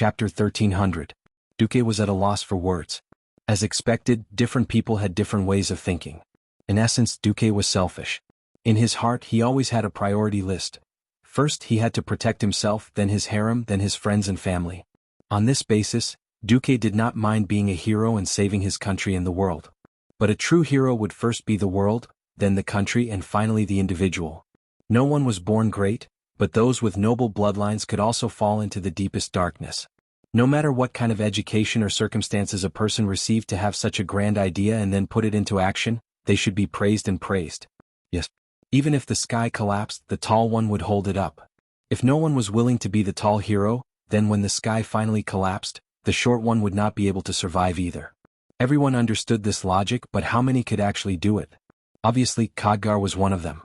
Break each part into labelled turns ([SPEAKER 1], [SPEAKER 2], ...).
[SPEAKER 1] Chapter 1300. Duque was at a loss for words. As expected, different people had different ways of thinking. In essence, Duque was selfish. In his heart, he always had a priority list. First, he had to protect himself, then his harem, then his friends and family. On this basis, Duque did not mind being a hero and saving his country and the world. But a true hero would first be the world, then the country, and finally the individual. No one was born great, but those with noble bloodlines could also fall into the deepest darkness. No matter what kind of education or circumstances a person received to have such a grand idea and then put it into action, they should be praised and praised. Yes. Even if the sky collapsed, the tall one would hold it up. If no one was willing to be the tall hero, then when the sky finally collapsed, the short one would not be able to survive either. Everyone understood this logic, but how many could actually do it? Obviously, Khadgar was one of them.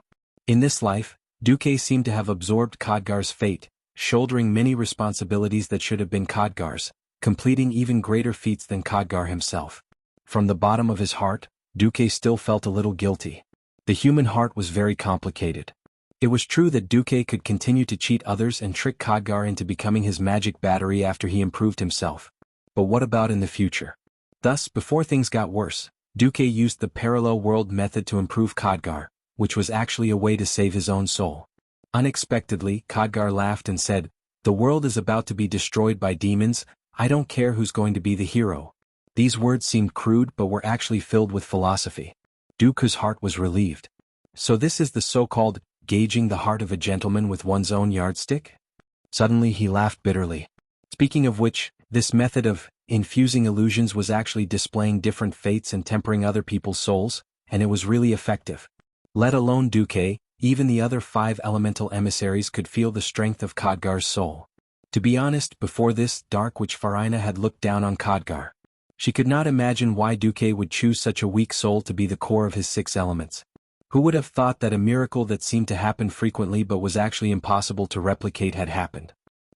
[SPEAKER 1] In this life, Duque seemed to have absorbed Khadgar's fate, shouldering many responsibilities that should have been Khadgar's, completing even greater feats than Khadgar himself. From the bottom of his heart, Duque still felt a little guilty. The human heart was very complicated. It was true that Duque could continue to cheat others and trick Khadgar into becoming his magic battery after he improved himself. But what about in the future? Thus, before things got worse, Duque used the parallel world method to improve Khadgar, which was actually a way to save his own soul. Unexpectedly, Khadgar laughed and said, "The world is about to be destroyed by demons, I don't care who's going to be the hero." These words seemed crude but were actually filled with philosophy. Duque's heart was relieved. So this is the so-called gauging the heart of a gentleman with one's own yardstick? Suddenly he laughed bitterly. Speaking of which, this method of infusing illusions was actually displaying different fates and tempering other people's souls, and it was really effective. Let alone Duque, even the other 5 elemental emissaries could feel the strength of Khadgar's soul. To be honest, before this, Dark Witch Farina had looked down on Khadgar. She could not imagine why Duque would choose such a weak soul to be the core of his 6 elements. Who would have thought that a miracle that seemed to happen frequently but was actually impossible to replicate had happened?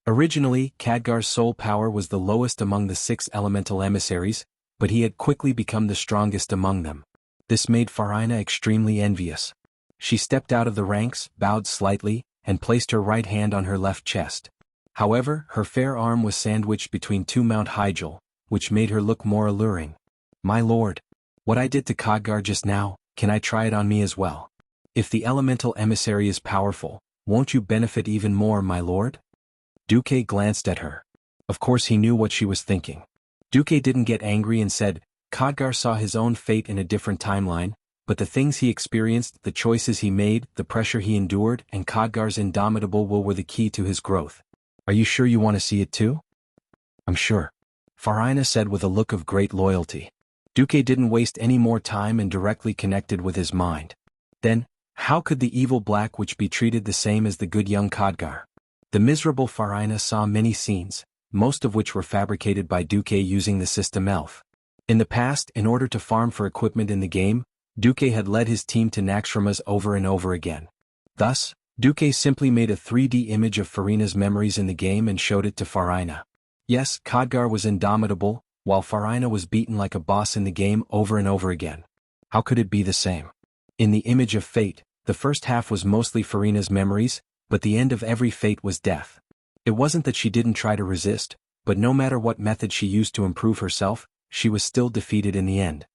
[SPEAKER 1] Originally, Khadgar's soul power was the lowest among the 6 elemental emissaries, but he had quickly become the strongest among them. This made Farina extremely envious. She stepped out of the ranks, bowed slightly, and placed her right hand on her left chest. However, her fair arm was sandwiched between 2 Mount Hyjal, which made her look more alluring. "My lord, what I did to Khadgar just now, can I try it on me as well? If the elemental emissary is powerful, won't you benefit even more, my lord?" Duque glanced at her. Of course he knew what she was thinking. Duque didn't get angry and said, Khadgar saw his own fate in a different timeline, but the things he experienced, the choices he made, the pressure he endured, and Khadgar's indomitable will were the key to his growth. "Are you sure you want to see it too?" "I'm sure," Farina said with a look of great loyalty. Duque didn't waste any more time and directly connected with his mind. Then, how could the evil Black Witch be treated the same as the good young Khadgar? The miserable Farina saw many scenes, most of which were fabricated by Duque using the system Elf. In the past, in order to farm for equipment in the game, Duque had led his team to Naxxramas over and over again. Thus, Duque simply made a 3D image of Farina's memories in the game and showed it to Farina. Yes, Khadgar was indomitable, while Farina was beaten like a boss in the game over and over again. How could it be the same? In the image of fate, the first half was mostly Farina's memories, but the end of every fate was death. It wasn't that she didn't try to resist, but no matter what method she used to improve herself, she was still defeated in the end.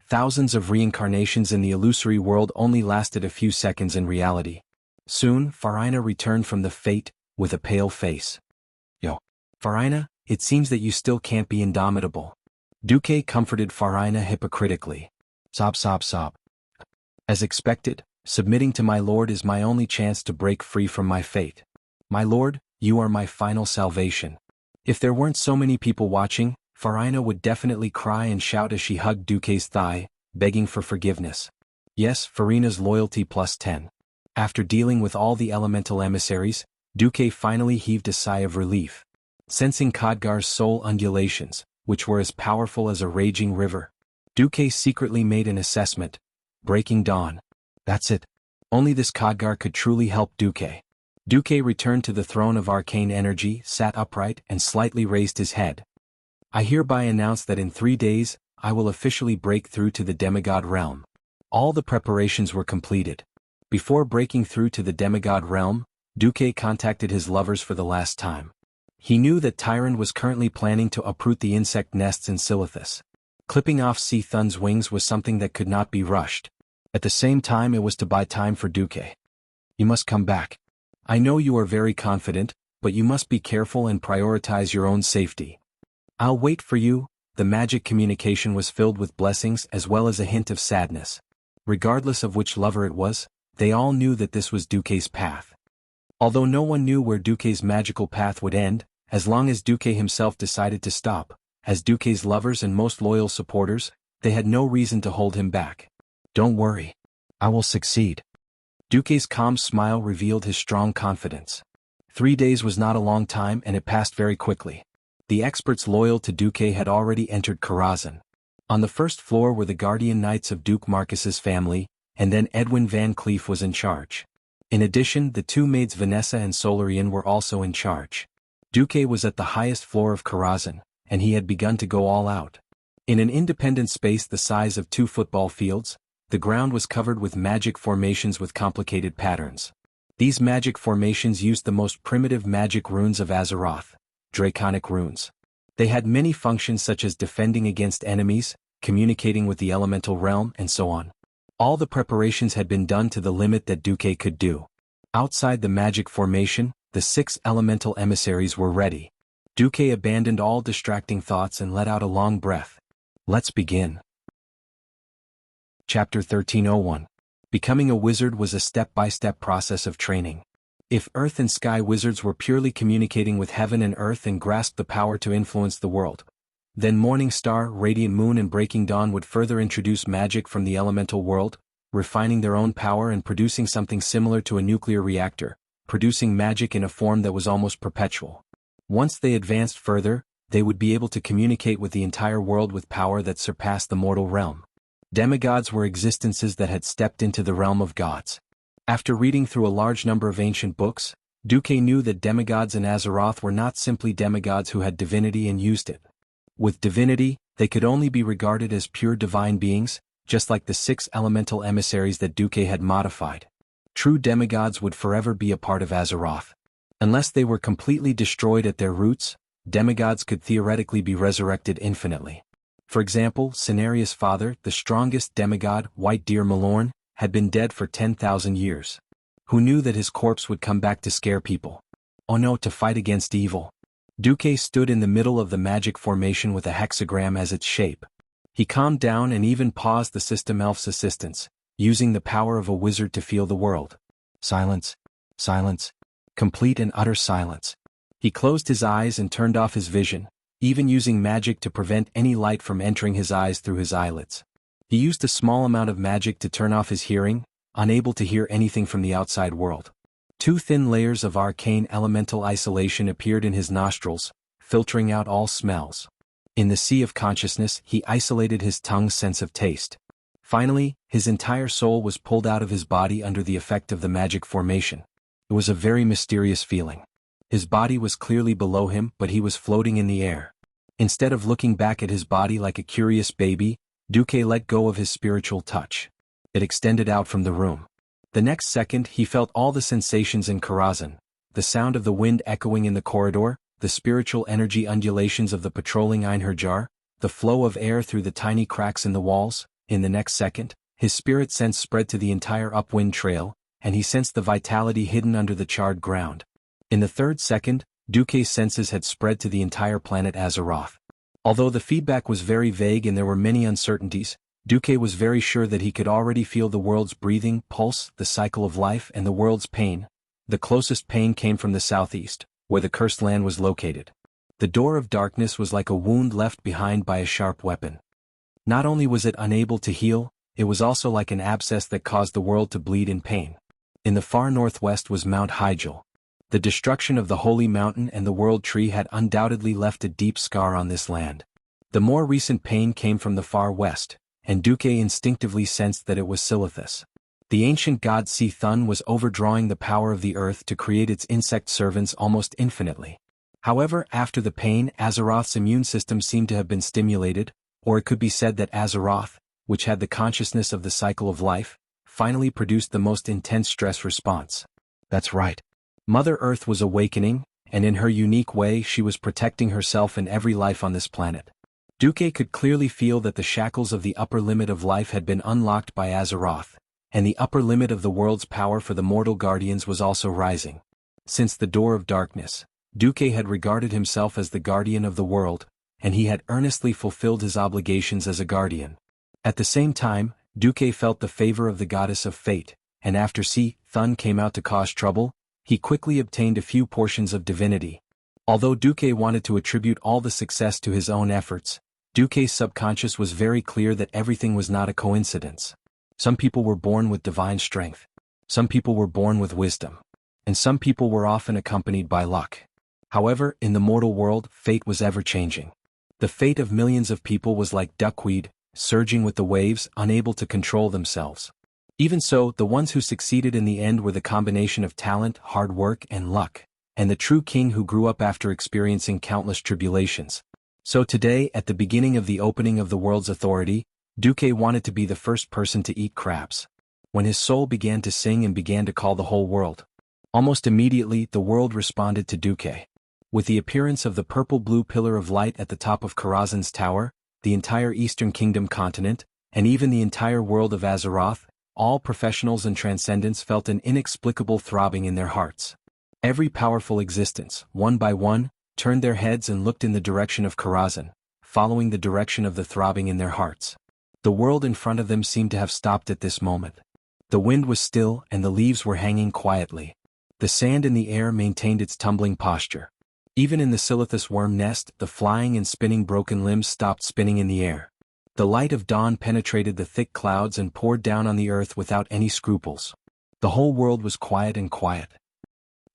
[SPEAKER 1] Thousands of reincarnations in the illusory world only lasted a few seconds in reality. Soon, Farina returned from the fate, with a pale face. "Yo, Farina, it seems that you still can't be indomitable." Duque comforted Farina hypocritically. Sob sob sob. "As expected, submitting to my lord is my only chance to break free from my fate. My lord, you are my final salvation." If there weren't so many people watching, Farina would definitely cry and shout as she hugged Duque's thigh, begging for forgiveness. Yes, Farina's loyalty plus 10. After dealing with all the elemental emissaries, Duque finally heaved a sigh of relief. Sensing Khadgar's soul undulations, which were as powerful as a raging river, Duque secretly made an assessment. Breaking dawn. That's it. Only this Khadgar could truly help Duque. Duque returned to the throne of arcane energy, sat upright, and slightly raised his head. "I hereby announce that in 3 days, I will officially break through to the demigod realm." All the preparations were completed. Before breaking through to the demigod realm, Duque contacted his lovers for the last time. He knew that Tyrant was currently planning to uproot the insect nests in Silithus. Clipping off Si Thun's wings was something that could not be rushed. At the same time, it was to buy time for Duque. You must come back. I know you are very confident, but you must be careful and prioritize your own safety. I'll wait for you. The magic communication was filled with blessings as well as a hint of sadness. Regardless of which lover it was, they all knew that this was Duque's path. Although no one knew where Duque's magical path would end, as long as Duque himself decided to stop, as Duque's lovers and most loyal supporters, they had no reason to hold him back. Don't worry. I will succeed. Duque's calm smile revealed his strong confidence. 3 days was not a long time and it passed very quickly. The experts loyal to Duque had already entered Karazhan. On the first floor were the guardian knights of Duke Marcus's family, and then Edwin Van Cleef was in charge. In addition, the 2 maids Vanessa and Solarian were also in charge. Duque was at the highest floor of Karazhan, and he had begun to go all out. In an independent space the size of 2 football fields, the ground was covered with magic formations with complicated patterns. These magic formations used the most primitive magic runes of Azeroth, draconic runes. They had many functions such as defending against enemies, communicating with the elemental realm, and so on. All the preparations had been done to the limit that Duque could do. Outside the magic formation, the 6 elemental emissaries were ready. Duque abandoned all distracting thoughts and let out a long breath. Let's begin. Chapter 1301. Becoming a wizard was a step-by-step process of training. If Earth and Sky wizards were purely communicating with heaven and earth and grasped the power to influence the world, then Morning Star, Radiant Moon and Breaking Dawn would further introduce magic from the elemental world, refining their own power and producing something similar to a nuclear reactor, producing magic in a form that was almost perpetual. Once they advanced further, they would be able to communicate with the entire world with power that surpassed the mortal realm. Demigods were existences that had stepped into the realm of gods. After reading through a large number of ancient books, Duque knew that demigods in Azeroth were not simply demigods who had divinity and used it. With divinity, they could only be regarded as pure divine beings, just like the 6 elemental emissaries that Duque had modified. True demigods would forever be a part of Azeroth. Unless they were completely destroyed at their roots, demigods could theoretically be resurrected infinitely. For example, Cenarius' father, the strongest demigod, White Deer Malorn, had been dead for 10,000 years. Who knew that his corpse would come back to scare people? Oh no, to fight against evil. Duque stood in the middle of the magic formation with a hexagram as its shape. He calmed down and even paused the system elf's assistance, using the power of a wizard to feel the world. Silence. Silence. Complete and utter silence. He closed his eyes and turned off his vision, even using magic to prevent any light from entering his eyes through his eyelids. He used a small amount of magic to turn off his hearing, unable to hear anything from the outside world. 2 thin layers of arcane elemental isolation appeared in his nostrils, filtering out all smells. In the sea of consciousness, he isolated his tongue's sense of taste. Finally, his entire soul was pulled out of his body under the effect of the magic formation. It was a very mysterious feeling. His body was clearly below him, but he was floating in the air. Instead of looking back at his body like a curious baby, Duque let go of his spiritual touch. It extended out from the room. The next second he felt all the sensations in Karazhan, the sound of the wind echoing in the corridor, the spiritual energy undulations of the patrolling Einherjar, the flow of air through the tiny cracks in the walls. In the next second, his spirit sense spread to the entire upwind trail, and he sensed the vitality hidden under the charred ground. In the third second, Duque's senses had spread to the entire planet Azeroth. Although the feedback was very vague and there were many uncertainties, Duque was very sure that he could already feel the world's breathing, pulse, the cycle of life and the world's pain. The closest pain came from the southeast, where the cursed land was located. The door of darkness was like a wound left behind by a sharp weapon. Not only was it unable to heal, it was also like an abscess that caused the world to bleed in pain. In the far northwest was Mount Hyjal. The destruction of the Holy Mountain and the World Tree had undoubtedly left a deep scar on this land. The more recent pain came from the far west, and Duque instinctively sensed that it was Silithus. The ancient god Si Thun was overdrawing the power of the earth to create its insect servants almost infinitely. However, after the pain, Azeroth's immune system seemed to have been stimulated, or it could be said that Azeroth, which had the consciousness of the cycle of life, finally produced the most intense stress response. That's right. Mother Earth was awakening, and in her unique way she was protecting herself and every life on this planet. Duque could clearly feel that the shackles of the upper limit of life had been unlocked by Azeroth, and the upper limit of the world's power for the mortal guardians was also rising. Since the Door of Darkness, Duque had regarded himself as the guardian of the world, and he had earnestly fulfilled his obligations as a guardian. At the same time, Duque felt the favor of the goddess of fate, and after Thun came out to cause trouble, he quickly obtained a few portions of divinity. Although Duque wanted to attribute all the success to his own efforts, Duque's subconscious was very clear that everything was not a coincidence. Some people were born with divine strength. Some people were born with wisdom. And some people were often accompanied by luck. However, in the mortal world, fate was ever-changing. The fate of millions of people was like duckweed, surging with the waves, unable to control themselves. Even so, the ones who succeeded in the end were the combination of talent, hard work, and luck, and the true king who grew up after experiencing countless tribulations. So today, at the beginning of the opening of the world's authority, Duque wanted to be the first person to eat crabs. When his soul began to sing and began to call the whole world. Almost immediately, the world responded to Duque. With the appearance of the purple-blue pillar of light at the top of Karazhan's tower, the entire Eastern Kingdom continent, and even the entire world of Azeroth, all professionals and transcendents felt an inexplicable throbbing in their hearts. Every powerful existence, one by one, turned their heads and looked in the direction of Karazhan, following the direction of the throbbing in their hearts. The world in front of them seemed to have stopped at this moment. The wind was still and the leaves were hanging quietly. The sand in the air maintained its tumbling posture. Even in the Silithus worm nest, the flying and spinning broken limbs stopped spinning in the air. The light of dawn penetrated the thick clouds and poured down on the earth without any scruples. The whole world was quiet and quiet.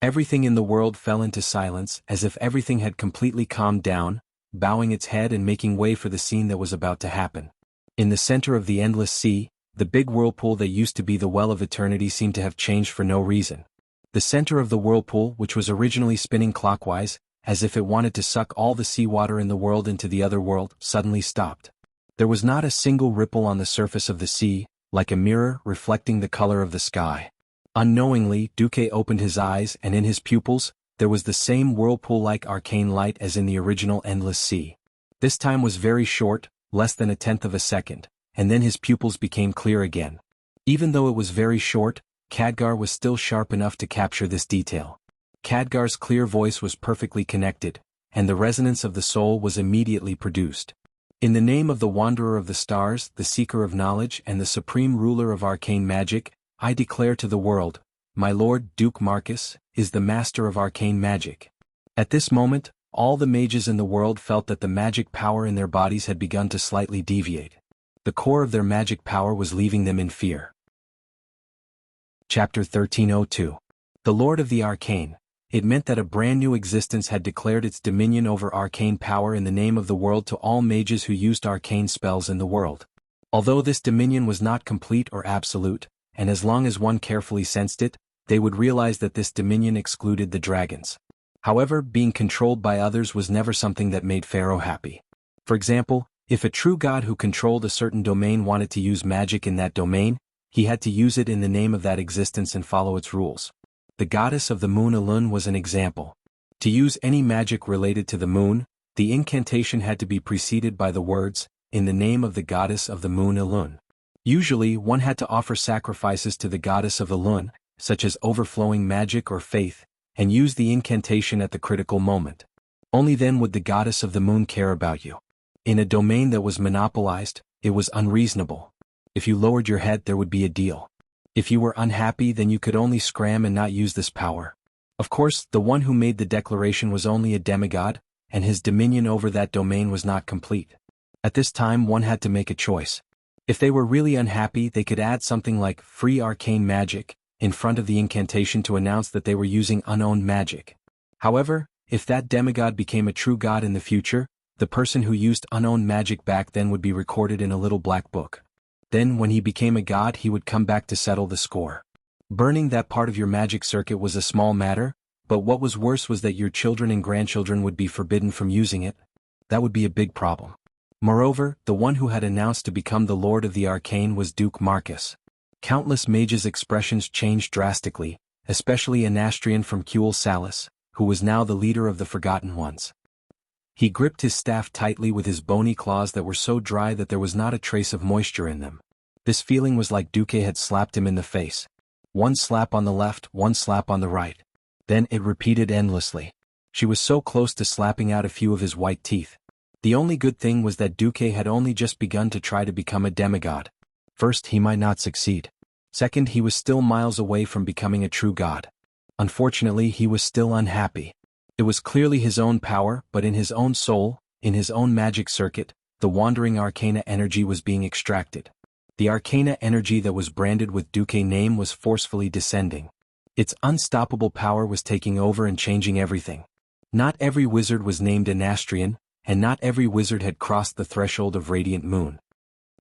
[SPEAKER 1] Everything in the world fell into silence, as if everything had completely calmed down, bowing its head and making way for the scene that was about to happen. In the center of the endless sea, the big whirlpool that used to be the well of eternity seemed to have changed for no reason. The center of the whirlpool, which was originally spinning clockwise, as if it wanted to suck all the seawater in the world into the other world, suddenly stopped. There was not a single ripple on the surface of the sea, like a mirror reflecting the color of the sky. Unknowingly, Duque opened his eyes, and in his pupils, there was the same whirlpool-like arcane light as in the original endless sea. This time was very short, less than 1/10 of a second, and then his pupils became clear again. Even though it was very short, Khadgar was still sharp enough to capture this detail. Khadgar's clear voice was perfectly connected, and the resonance of the soul was immediately produced. In the name of the Wanderer of the Stars, the Seeker of Knowledge and the Supreme Ruler of Arcane Magic, I declare to the world, my Lord Duke Marcus is the Master of Arcane Magic. At this moment, all the mages in the world felt that the magic power in their bodies had begun to slightly deviate. The core of their magic power was leaving them in fear. Chapter 1302. The Lord of the Arcane. It meant that a brand new existence had declared its dominion over arcane power in the name of the world to all mages who used arcane spells in the world. Although this dominion was not complete or absolute, and as long as one carefully sensed it, they would realize that this dominion excluded the dragons. However, being controlled by others was never something that made Pharaoh happy. For example, if a true god who controlled a certain domain wanted to use magic in that domain, he had to use it in the name of that existence and follow its rules. The goddess of the moon Elun was an example. To use any magic related to the moon, the incantation had to be preceded by the words, in the name of the goddess of the moon Elun. Usually, one had to offer sacrifices to the goddess of Elun, such as overflowing magic or faith, and use the incantation at the critical moment. Only then would the goddess of the moon care about you. In a domain that was monopolized, it was unreasonable. If you lowered your head, there would be a deal. If you were unhappy, then you could only scram and not use this power. Of course, the one who made the declaration was only a demigod, and his dominion over that domain was not complete. At this time, one had to make a choice. If they were really unhappy, they could add something like free arcane magic in front of the incantation to announce that they were using unowned magic. However, if that demigod became a true god in the future, the person who used unowned magic back then would be recorded in a little black book. Then when he became a god, he would come back to settle the score. Burning that part of your magic circuit was a small matter, but what was worse was that your children and grandchildren would be forbidden from using it. That would be a big problem. Moreover, the one who had announced to become the Lord of the Arcane was Duke Marcus. Countless mages' expressions changed drastically, especially Anastrian from Kuel Salus, who was now the leader of the Forgotten Ones. He gripped his staff tightly with his bony claws that were so dry that there was not a trace of moisture in them. This feeling was like Duque had slapped him in the face. One slap on the left, one slap on the right. Then it repeated endlessly. She was so close to slapping out a few of his white teeth. The only good thing was that Duque had only just begun to try to become a demigod. First, he might not succeed. Second, he was still miles away from becoming a true god. Unfortunately, he was still unhappy. It was clearly his own power, but in his own soul, in his own magic circuit, the wandering arcana energy was being extracted. The arcana energy that was branded with Duque's name was forcefully descending. Its unstoppable power was taking over and changing everything. Not every wizard was named Anastrian, and not every wizard had crossed the threshold of Radiant Moon.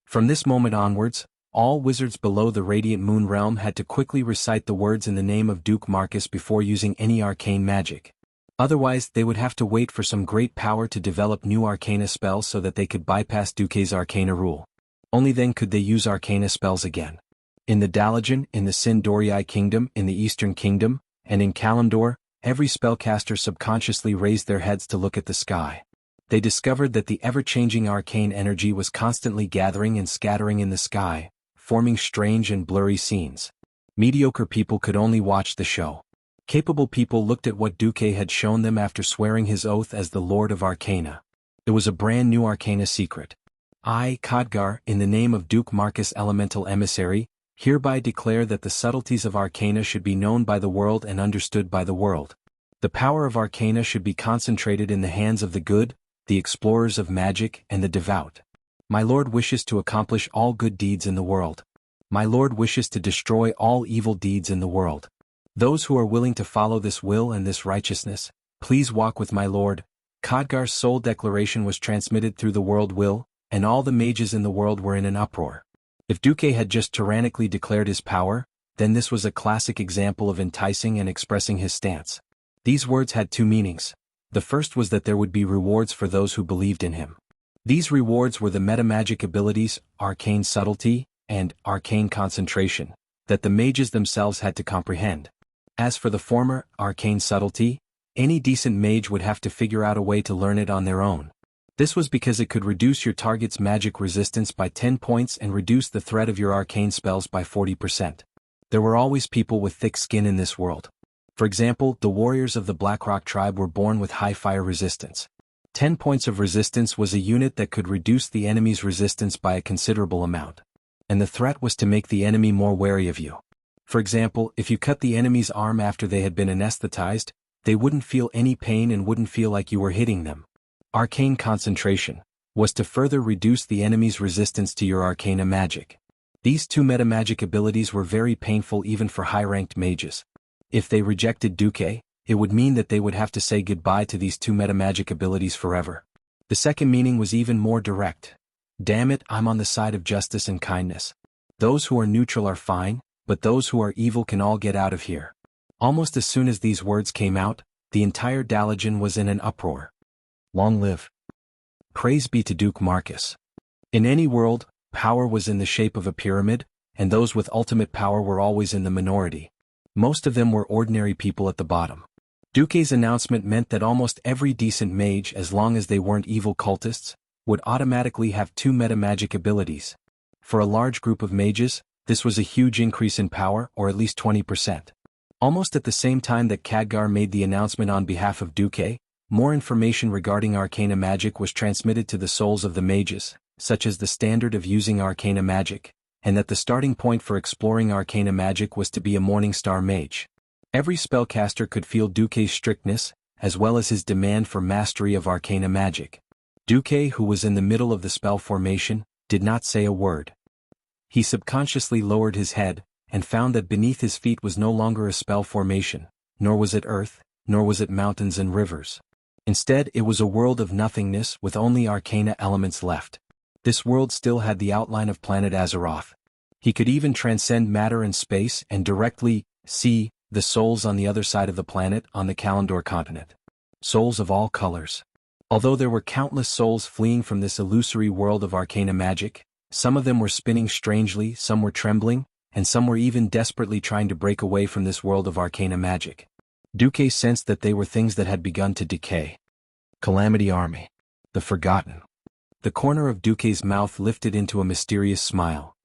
[SPEAKER 1] From this moment onwards, all wizards below the Radiant Moon realm had to quickly recite the words in the name of Duke Marcus before using any arcane magic. Otherwise, they would have to wait for some great power to develop new arcana spells so that they could bypass Duque's arcana rule. Only then could they use arcana spells again. In the Dalajan, in the Sindorii Kingdom, in the Eastern Kingdom, and in Kalimdor, every spellcaster subconsciously raised their heads to look at the sky. They discovered that the ever-changing arcane energy was constantly gathering and scattering in the sky, forming strange and blurry scenes. Mediocre people could only watch the show. Capable people looked at what Duque had shown them after swearing his oath as the Lord of Arcana. It was a brand new arcana secret. I, Khadgar, in the name of Duke Marcus Elemental Emissary, hereby declare that the subtleties of arcana should be known by the world and understood by the world. The power of arcana should be concentrated in the hands of the good, the explorers of magic, and the devout. My Lord wishes to accomplish all good deeds in the world. My Lord wishes to destroy all evil deeds in the world. Those who are willing to follow this will and this righteousness, please walk with my Lord. Khadgar's soul declaration was transmitted through the world will, and all the mages in the world were in an uproar. If Duque had just tyrannically declared his power, then this was a classic example of enticing and expressing his stance. These words had two meanings. The first was that there would be rewards for those who believed in him. These rewards were the metamagic abilities, arcane subtlety, and arcane concentration, that the mages themselves had to comprehend. As for the former, arcane subtlety, any decent mage would have to figure out a way to learn it on their own. This was because it could reduce your target's magic resistance by 10 points and reduce the threat of your arcane spells by 40%. There were always people with thick skin in this world. For example, the warriors of the Blackrock tribe were born with high fire resistance. 10 points of resistance was a unit that could reduce the enemy's resistance by a considerable amount. And the threat was to make the enemy more wary of you. For example, if you cut the enemy's arm after they had been anesthetized, they wouldn't feel any pain and wouldn't feel like you were hitting them. Arcane concentration was to further reduce the enemy's resistance to your arcana magic. These two metamagic abilities were very painful even for high-ranked mages. If they rejected Duque, it would mean that they would have to say goodbye to these two metamagic abilities forever. The second meaning was even more direct. Damn it, I'm on the side of justice and kindness. Those who are neutral are fine, but those who are evil can all get out of here. Almost as soon as these words came out, the entire Dalajan was in an uproar. Long live. Praise be to Duke Marcus. In any world, power was in the shape of a pyramid, and those with ultimate power were always in the minority. Most of them were ordinary people at the bottom. Duque's announcement meant that almost every decent mage, as long as they weren't evil cultists, would automatically have two metamagic abilities. For a large group of mages, this was a huge increase in power, or at least 20%. Almost at the same time that Khadgar made the announcement on behalf of Duque, more information regarding arcana magic was transmitted to the souls of the mages, such as the standard of using arcana magic, and that the starting point for exploring arcana magic was to be a Morningstar mage. Every spellcaster could feel Duque's strictness, as well as his demand for mastery of arcana magic. Duque, who was in the middle of the spell formation, did not say a word. He subconsciously lowered his head, and found that beneath his feet was no longer a spell formation, nor was it earth, nor was it mountains and rivers. Instead, it was a world of nothingness with only arcana elements left. This world still had the outline of planet Azeroth. He could even transcend matter and space and directly see the souls on the other side of the planet on the Kalimdor continent. Souls of all colors. Although there were countless souls fleeing from this illusory world of arcana magic, some of them were spinning strangely, some were trembling, and some were even desperately trying to break away from this world of arcana magic. Duque sensed that they were things that had begun to decay. Calamity Army. The Forgotten. The corner of Duque's mouth lifted into a mysterious smile.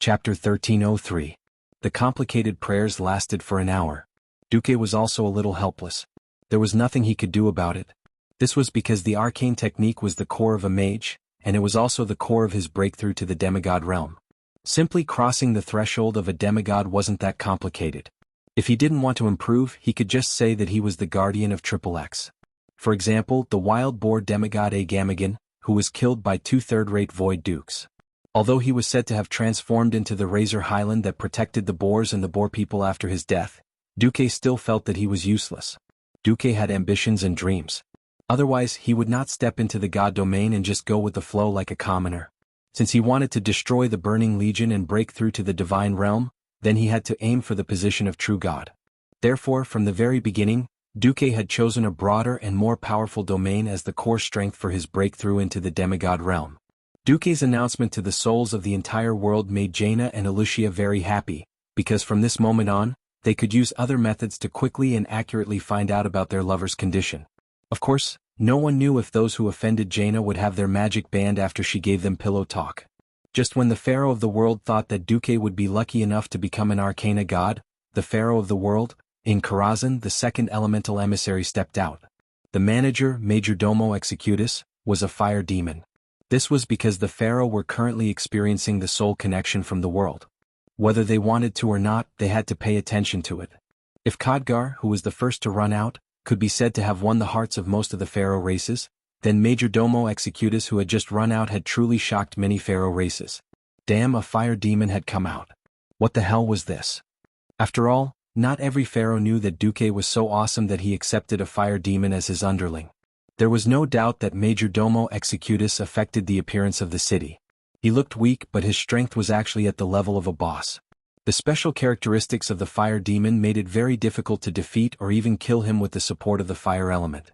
[SPEAKER 1] Chapter 1303. The complicated prayers lasted for an hour. Duque was also a little helpless. There was nothing he could do about it. This was because the arcane technique was the core of a mage, and it was also the core of his breakthrough to the demigod realm. Simply crossing the threshold of a demigod wasn't that complicated. If he didn't want to improve, he could just say that he was the guardian of XXX. For example, the wild boar demigod Agamagan, who was killed by two third-rate void dukes. Although he was said to have transformed into the Razor Highland that protected the boars and the boar people after his death, Duque still felt that he was useless. Duque had ambitions and dreams. Otherwise, he would not step into the god domain and just go with the flow like a commoner. Since he wanted to destroy the Burning Legion and break through to the divine realm, then he had to aim for the position of true god. Therefore, from the very beginning, Duque had chosen a broader and more powerful domain as the core strength for his breakthrough into the demigod realm. Duque's announcement to the souls of the entire world made Jaina and Lucia very happy, because from this moment on, they could use other methods to quickly and accurately find out about their lover's condition. Of course, no one knew if those who offended Jaina would have their magic banned after she gave them pillow talk. Just when the pharaoh of the world thought that Duque would be lucky enough to become an arcana god, the pharaoh of the world, in Karazhan, the second elemental emissary stepped out. The manager, Majordomo Executus, was a fire demon. This was because the pharaoh were currently experiencing the soul connection from the world. Whether they wanted to or not, they had to pay attention to it. If Khadgar, who was the first to run out, could be said to have won the hearts of most of the pharaoh races, then Majordomo Executus, who had just run out, had truly shocked many pharaoh races. Damn, a fire demon had come out. What the hell was this? After all, not every pharaoh knew that Duque was so awesome that he accepted a fire demon as his underling. There was no doubt that Majordomo Executus affected the appearance of the city. He looked weak, but his strength was actually at the level of a boss. The special characteristics of the fire demon made it very difficult to defeat or even kill him with the support of the fire element.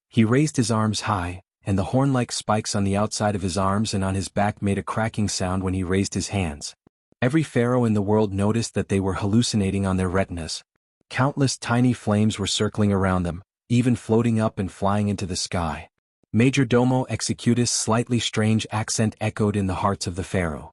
[SPEAKER 1] He raised his arms high, and the horn-like spikes on the outside of his arms and on his back made a cracking sound when he raised his hands. Every pharaoh in the world noticed that they were hallucinating on their retinas. Countless tiny flames were circling around them, even floating up and flying into the sky. Majordomo Executus' slightly strange accent echoed in the hearts of the pharaoh.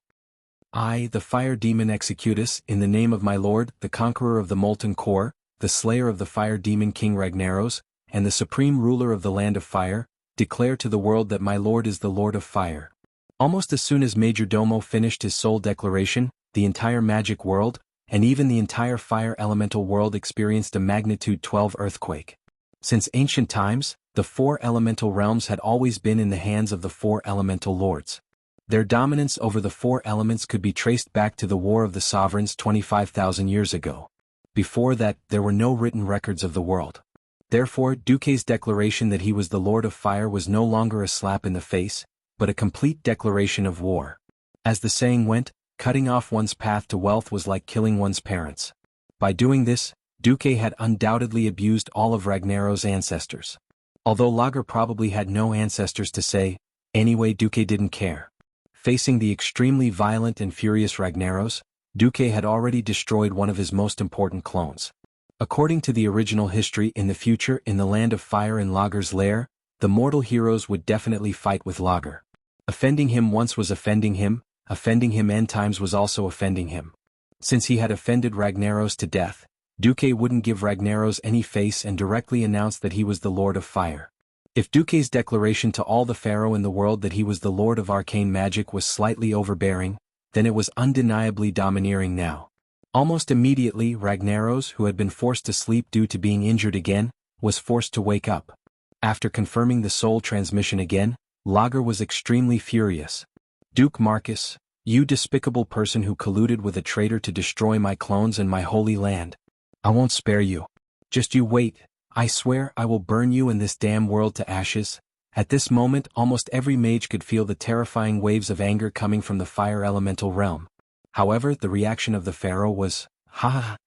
[SPEAKER 1] I, the fire demon Executus, in the name of my lord, the conqueror of the molten core, the slayer of the fire demon King Ragnaros, and the supreme ruler of the land of fire, declare to the world that my lord is the lord of fire. Almost as soon as Majordomo finished his soul declaration, the entire magic world, and even the entire fire elemental world experienced a magnitude 12 earthquake. Since ancient times, the four elemental realms had always been in the hands of the four elemental lords. Their dominance over the four elements could be traced back to the War of the Sovereigns 25,000 years ago. Before that, there were no written records of the world. Therefore, Duque's declaration that he was the Lord of Fire was no longer a slap in the face, but a complete declaration of war. As the saying went, cutting off one's path to wealth was like killing one's parents. By doing this, Duque had undoubtedly abused all of Ragnaros' ancestors. Although Lager probably had no ancestors to say, anyway, Duque didn't care. Facing the extremely violent and furious Ragnaros, Duque had already destroyed one of his most important clones. According to the original history, in the future, in the land of fire in Lager's lair, the mortal heroes would definitely fight with Lager. Offending him once was offending him n times was also offending him. Since he had offended Ragnaros to death, Duque wouldn't give Ragnaros any face and directly announced that he was the Lord of Fire. If Duque's declaration to all the pharaoh in the world that he was the Lord of Arcane Magic was slightly overbearing, then it was undeniably domineering now. Almost immediately, Ragnaros, who had been forced to sleep due to being injured again, was forced to wake up. After confirming the soul transmission again, Lager was extremely furious. Duke Marcus, you despicable person who colluded with a traitor to destroy my clones and my holy land. I won't spare you. Just you wait, I swear I will burn you and this damn world to ashes. At this moment, almost every mage could feel the terrifying waves of anger coming from the fire elemental realm. However, the reaction of the pharaoh was, ha ha.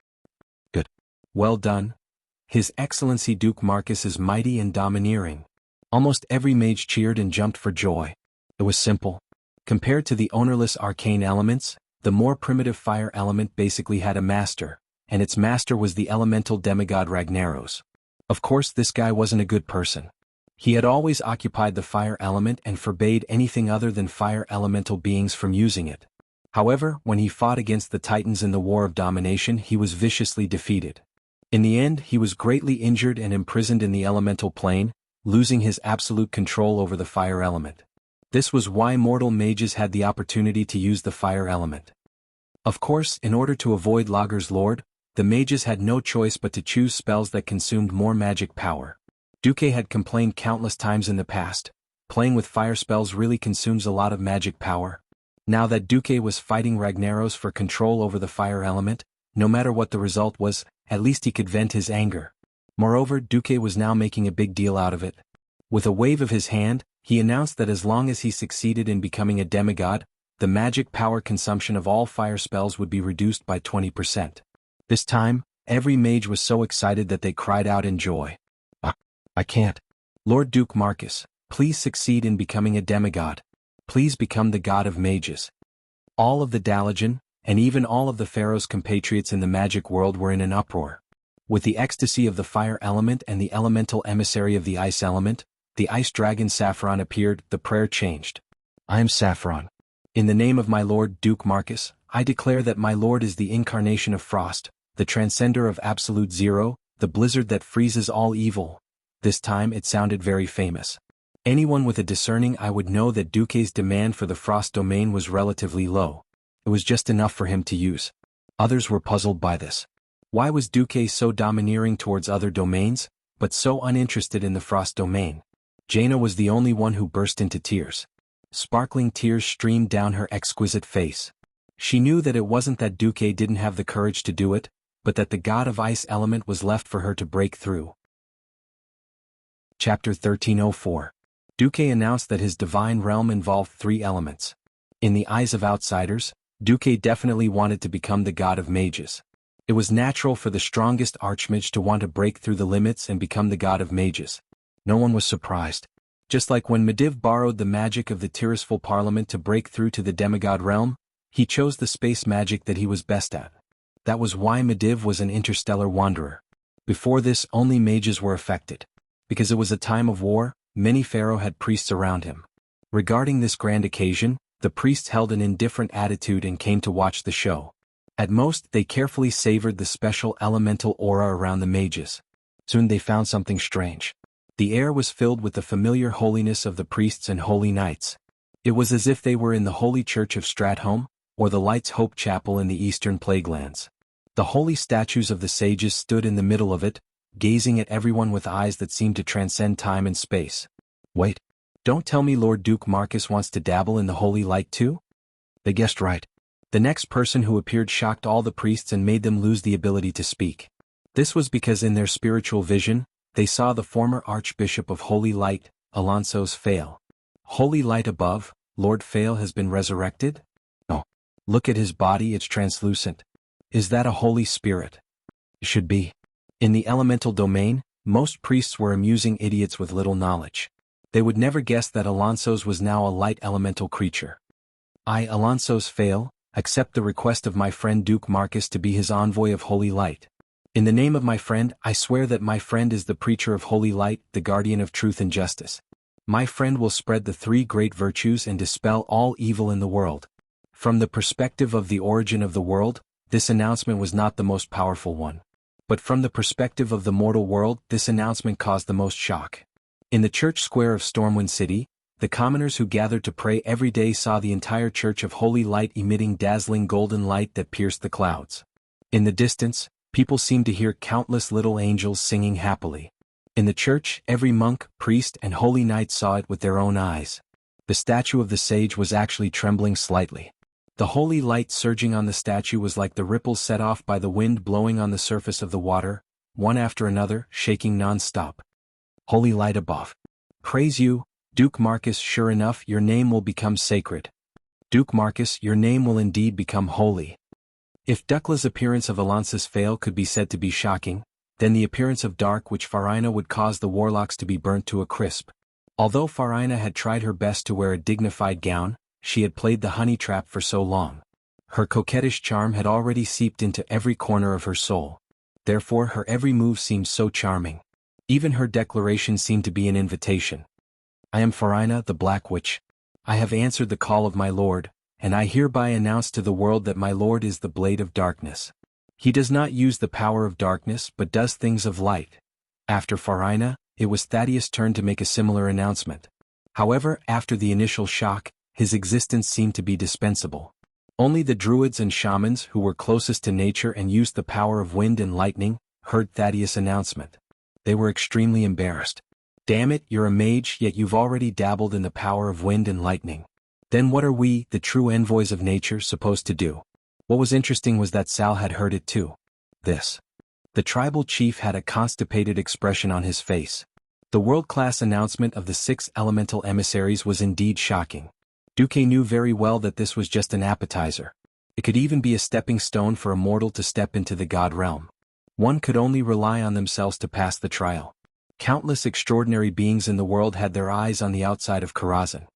[SPEAKER 1] Good. Well done. His Excellency Duke Marcus is mighty and domineering. Almost every mage cheered and jumped for joy. It was simple. Compared to the ownerless arcane elements, the more primitive fire element basically had a master, and its master was the elemental demigod Ragnaros. Of course, this guy wasn't a good person. He had always occupied the fire element and forbade anything other than fire elemental beings from using it. However, when he fought against the Titans in the War of Domination, he was viciously defeated. In the end, he was greatly injured and imprisoned in the elemental plane, losing his absolute control over the fire element. This was why mortal mages had the opportunity to use the fire element. Of course, in order to avoid Lager's Lord, the mages had no choice but to choose spells that consumed more magic power. Duque had complained countless times in the past, playing with fire spells really consumes a lot of magic power. Now that Duque was fighting Ragnaros for control over the fire element, no matter what the result was, at least he could vent his anger. Moreover, Duque was now making a big deal out of it. With a wave of his hand, he announced that as long as he succeeded in becoming a demigod, the magic power consumption of all fire spells would be reduced by 20%. This time, every mage was so excited that they cried out in joy. I can't. Lord Duke Marcus, please succeed in becoming a demigod. Please become the god of mages. All of the Dalajan, and even all of the pharaoh's compatriots in the magic world were in an uproar. With the ecstasy of the fire element and the elemental emissary of the ice element, the ice dragon Saffron appeared. The prayer changed. I am Saffron. In the name of my lord Duke Marcus, I declare that my lord is the incarnation of frost, the transcender of absolute zero, the blizzard that freezes all evil. This time it sounded very famous. Anyone with a discerning eye would know that Duque's demand for the frost domain was relatively low. It was just enough for him to use. Others were puzzled by this. Why was Duque so domineering towards other domains, but so uninterested in the frost domain? Jaina was the only one who burst into tears. Sparkling tears streamed down her exquisite face. She knew that it wasn't that Duque didn't have the courage to do it, but that the god of ice element was left for her to break through. Chapter 1304. Duque announced that his divine realm involved 3 elements. In the eyes of outsiders, Duque definitely wanted to become the god of mages. It was natural for the strongest archmage to want to break through the limits and become the god of mages. No one was surprised. Just like when Medivh borrowed the magic of the Tirisful Parliament to break through to the demigod realm, he chose the space magic that he was best at. That was why Medivh was an interstellar wanderer. Before this, only mages were affected. Because it was a time of war, many pharaoh had priests around him. Regarding this grand occasion, the priests held an indifferent attitude and came to watch the show. At most, they carefully savored the special elemental aura around the mages. Soon they found something strange. The air was filled with the familiar holiness of the priests and holy knights. It was as if they were in the Holy Church of Stratholme, or the Lights Hope Chapel in the Eastern Plaguelands. The holy statues of the sages stood in the middle of it, gazing at everyone with eyes that seemed to transcend time and space. Wait, don't tell me Lord Duke Marcus wants to dabble in the holy light too? They guessed right. The next person who appeared shocked all the priests and made them lose the ability to speak. This was because in their spiritual vision, they saw the former Archbishop of Holy Light, Alonso's Fail. Holy Light above, Lord Fail has been resurrected? No. Look at his body, it's translucent. Is that a Holy Spirit? It should be. In the elemental domain, most priests were amusing idiots with little knowledge. They would never guess that Alonso's was now a light elemental creature. I, Alonso's Fail, accept the request of my friend Duke Marcus to be his envoy of Holy Light. In the name of my friend, I swear that my friend is the preacher of Holy Light, the guardian of truth and justice. My friend will spread the 3 great virtues and dispel all evil in the world. From the perspective of the origin of the world, this announcement was not the most powerful one. But from the perspective of the mortal world, this announcement caused the most shock. In the church square of Stormwind City, the commoners who gathered to pray every day saw the entire church of Holy Light emitting dazzling golden light that pierced the clouds. In the distance, people seemed to hear countless little angels singing happily. In the church, every monk, priest, and holy knight saw it with their own eyes. The statue of the sage was actually trembling slightly. The holy light surging on the statue was like the ripples set off by the wind blowing on the surface of the water, one after another, shaking non-stop. Holy light above. Praise you, Duke Marcus. Sure enough, your name will become sacred. Duke Marcus, your name will indeed become holy. If Dukla's appearance of Alonso's Fail could be said to be shocking, then the appearance of Dark Witch Farina would cause the warlocks to be burnt to a crisp. Although Farina had tried her best to wear a dignified gown, she had played the honey trap for so long. Her coquettish charm had already seeped into every corner of her soul. Therefore her every move seemed so charming. Even her declaration seemed to be an invitation. I am Farina, the Black Witch. I have answered the call of my lord, and I hereby announce to the world that my lord is the Blade of Darkness. He does not use the power of darkness but does things of light. After Farina, it was Thaddeus' turn to make a similar announcement. However, after the initial shock, his existence seemed to be dispensable. Only the druids and shamans who were closest to nature and used the power of wind and lightning heard Thaddeus' announcement. They were extremely embarrassed. Damn it, you're a mage, yet you've already dabbled in the power of wind and lightning. Then what are we, the true envoys of nature, supposed to do? What was interesting was that Sal had heard it too. The tribal chief had a constipated expression on his face. The world-class announcement of the 6 elemental emissaries was indeed shocking. Duque knew very well that this was just an appetizer. It could even be a stepping stone for a mortal to step into the god realm. One could only rely on themselves to pass the trial. Countless extraordinary beings in the world had their eyes on the outside of Karazhan.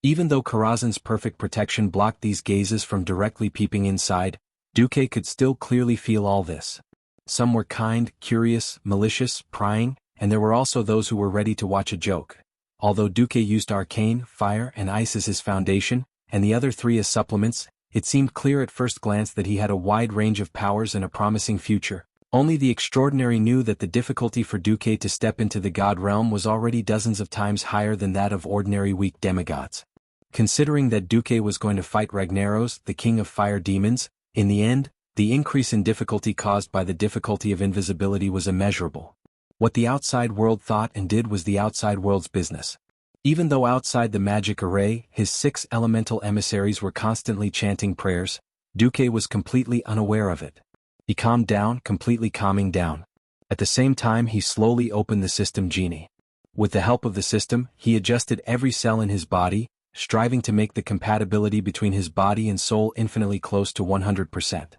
[SPEAKER 1] Even though Karazhan's perfect protection blocked these gazes from directly peeping inside, Duque could still clearly feel all this. Some were kind, curious, malicious, prying, and there were also those who were ready to watch a joke. Although Duque used arcane, fire, and ice as his foundation, and the other 3 as supplements, it seemed clear at first glance that he had a wide range of powers and a promising future. Only the extraordinary knew that the difficulty for Duque to step into the god realm was already dozens of times higher than that of ordinary weak demigods. Considering that Duque was going to fight Ragnaros, the king of fire demons, in the end, the increase in difficulty caused by the difficulty of invisibility was immeasurable. What the outside world thought and did was the outside world's business. Even though outside the magic array, his 6 elemental emissaries were constantly chanting prayers, Duque was completely unaware of it. He calmed down, completely calming down. At the same time he slowly opened the system genie. With the help of the system, he adjusted every cell in his body, striving to make the compatibility between his body and soul infinitely close to 100%.